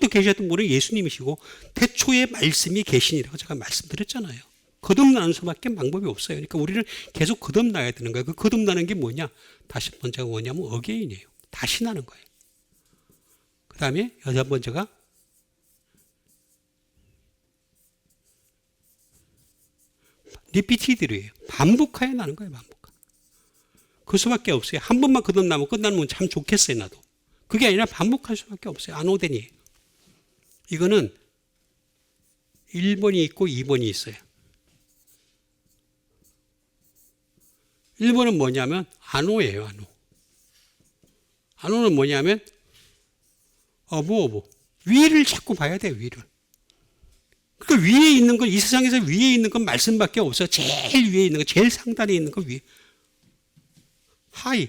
계셨던 분은 예수님이시고 태초에 말씀이 계시니라고 제가 말씀드렸잖아요. 거듭나는 수밖에 방법이 없어요. 그러니까 우리는 계속 거듭나야 되는 거예요. 그 거듭나는 게 뭐냐? 다시 번째가 뭐냐면 어게인이에요. 다시 나는 거예요. 그 다음에 여섯 번째가 리피티드예요. 반복하여 나는 거예요. 반복. 그 수밖에 없어요. 한 번만 거듭나면 끝나는 건 참 좋겠어요. 나도. 그게 아니라 반복할 수밖에 없어요. 아노덴이. 이거는 1번이 있고 2번이 있어요. 1번은 뭐냐면 아노예요. 아노. 아노는 뭐냐면 어부. 위를 자꾸 봐야 돼요. 위를. 그러니까 위에 있는 건, 이 세상에서 위에 있는 건 말씀밖에 없어요. 제일 위에 있는 거, 제일 상단에 있는 거 위에. 하이.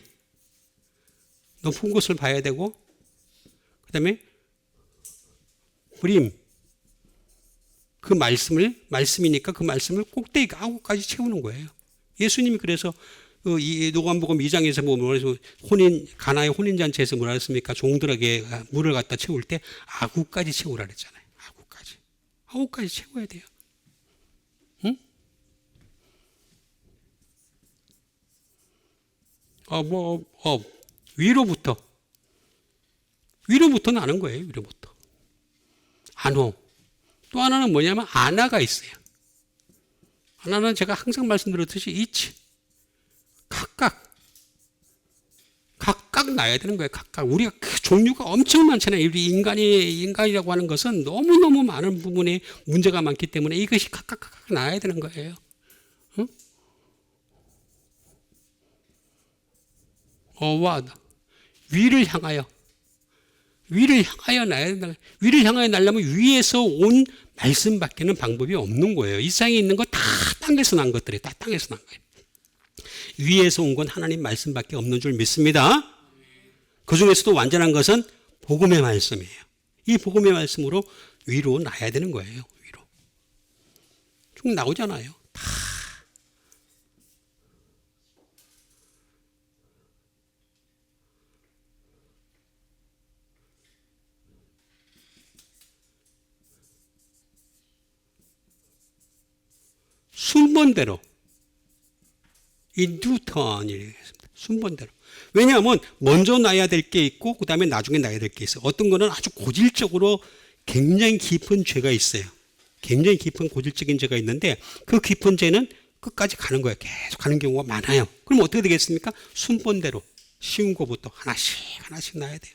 높은 곳을 봐야 되고, 그 다음에 브림. 그 말씀이니까 그 말씀을 꼭대기 아구까지 채우는 거예요. 예수님이 그래서 이 요한복음 2장에서 보면 가나의 혼인잔치에서 뭐라 했습니까? 종들에게 물을 갖다 채울 때 아구까지 채우라 그랬잖아요. 아구까지 채워야 돼요. 응? 위로부터 나는 거예요. 위로부터. 안호. 또 하나는 뭐냐면 아나가 있어요. 아나는 제가 항상 말씀드렸듯이 이치. 각각 나야 되는 거예요. 각각. 우리가 그 종류가 엄청 많잖아요. 우리 인간이라고 하는 것은 너무너무 많은 부분에 문제가 많기 때문에 이것이 각각 나야 되는 거예요. 응? 어와 위를 향하여. 위를 향하여 나야 된다. 위를 향하여 날려면 위에서 온 말씀밖에는 방법이 없는 거예요. 이 세상에 있는 거 다 땅에서 난 것들이 다 땅에서 난 거예요. 위에서 온 건 하나님 말씀밖에 없는 줄 믿습니다. 그 중에서도 완전한 것은 복음의 말씀이에요. 이 복음의 말씀으로 위로 나야 되는 거예요. 위로. 쭉 나오잖아요. 다. 순번대로. 이 뉴턴이겠습니다. 순번대로. 왜냐하면 먼저 나야 될 게 있고 그 다음에 나중에 나야 될 게 있어요. 어떤 거는 아주 고질적으로 굉장히 깊은 죄가 있어요. 굉장히 깊은 고질적인 죄가 있는데 그 깊은 죄는 끝까지 가는 거예요. 계속 가는 경우가 많아요. 그럼 어떻게 되겠습니까? 순번대로 쉬운 거부터 하나씩 하나씩 나야 돼요.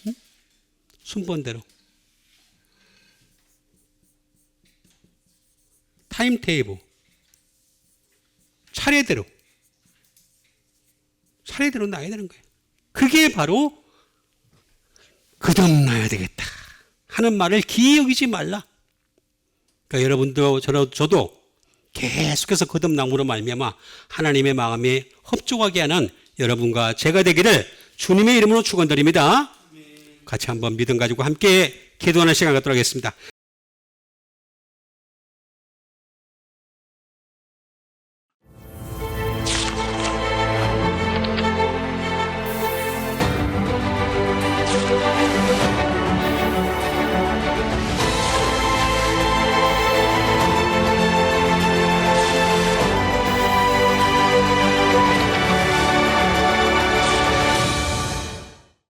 응? 순번대로. 타임테이블. 차례대로 나야 되는 거예요. 그게 바로 거듭나야 되겠다 하는 말을 기억이지 말라. 그러니까 여러분도 저도 계속해서 거듭남으로 말미암아 하나님의 마음에 흡족하게 하는 여러분과 제가 되기를 주님의 이름으로 축원드립니다. 같이 한번 믿음 가지고 함께 기도하는 시간 갖도록 하겠습니다.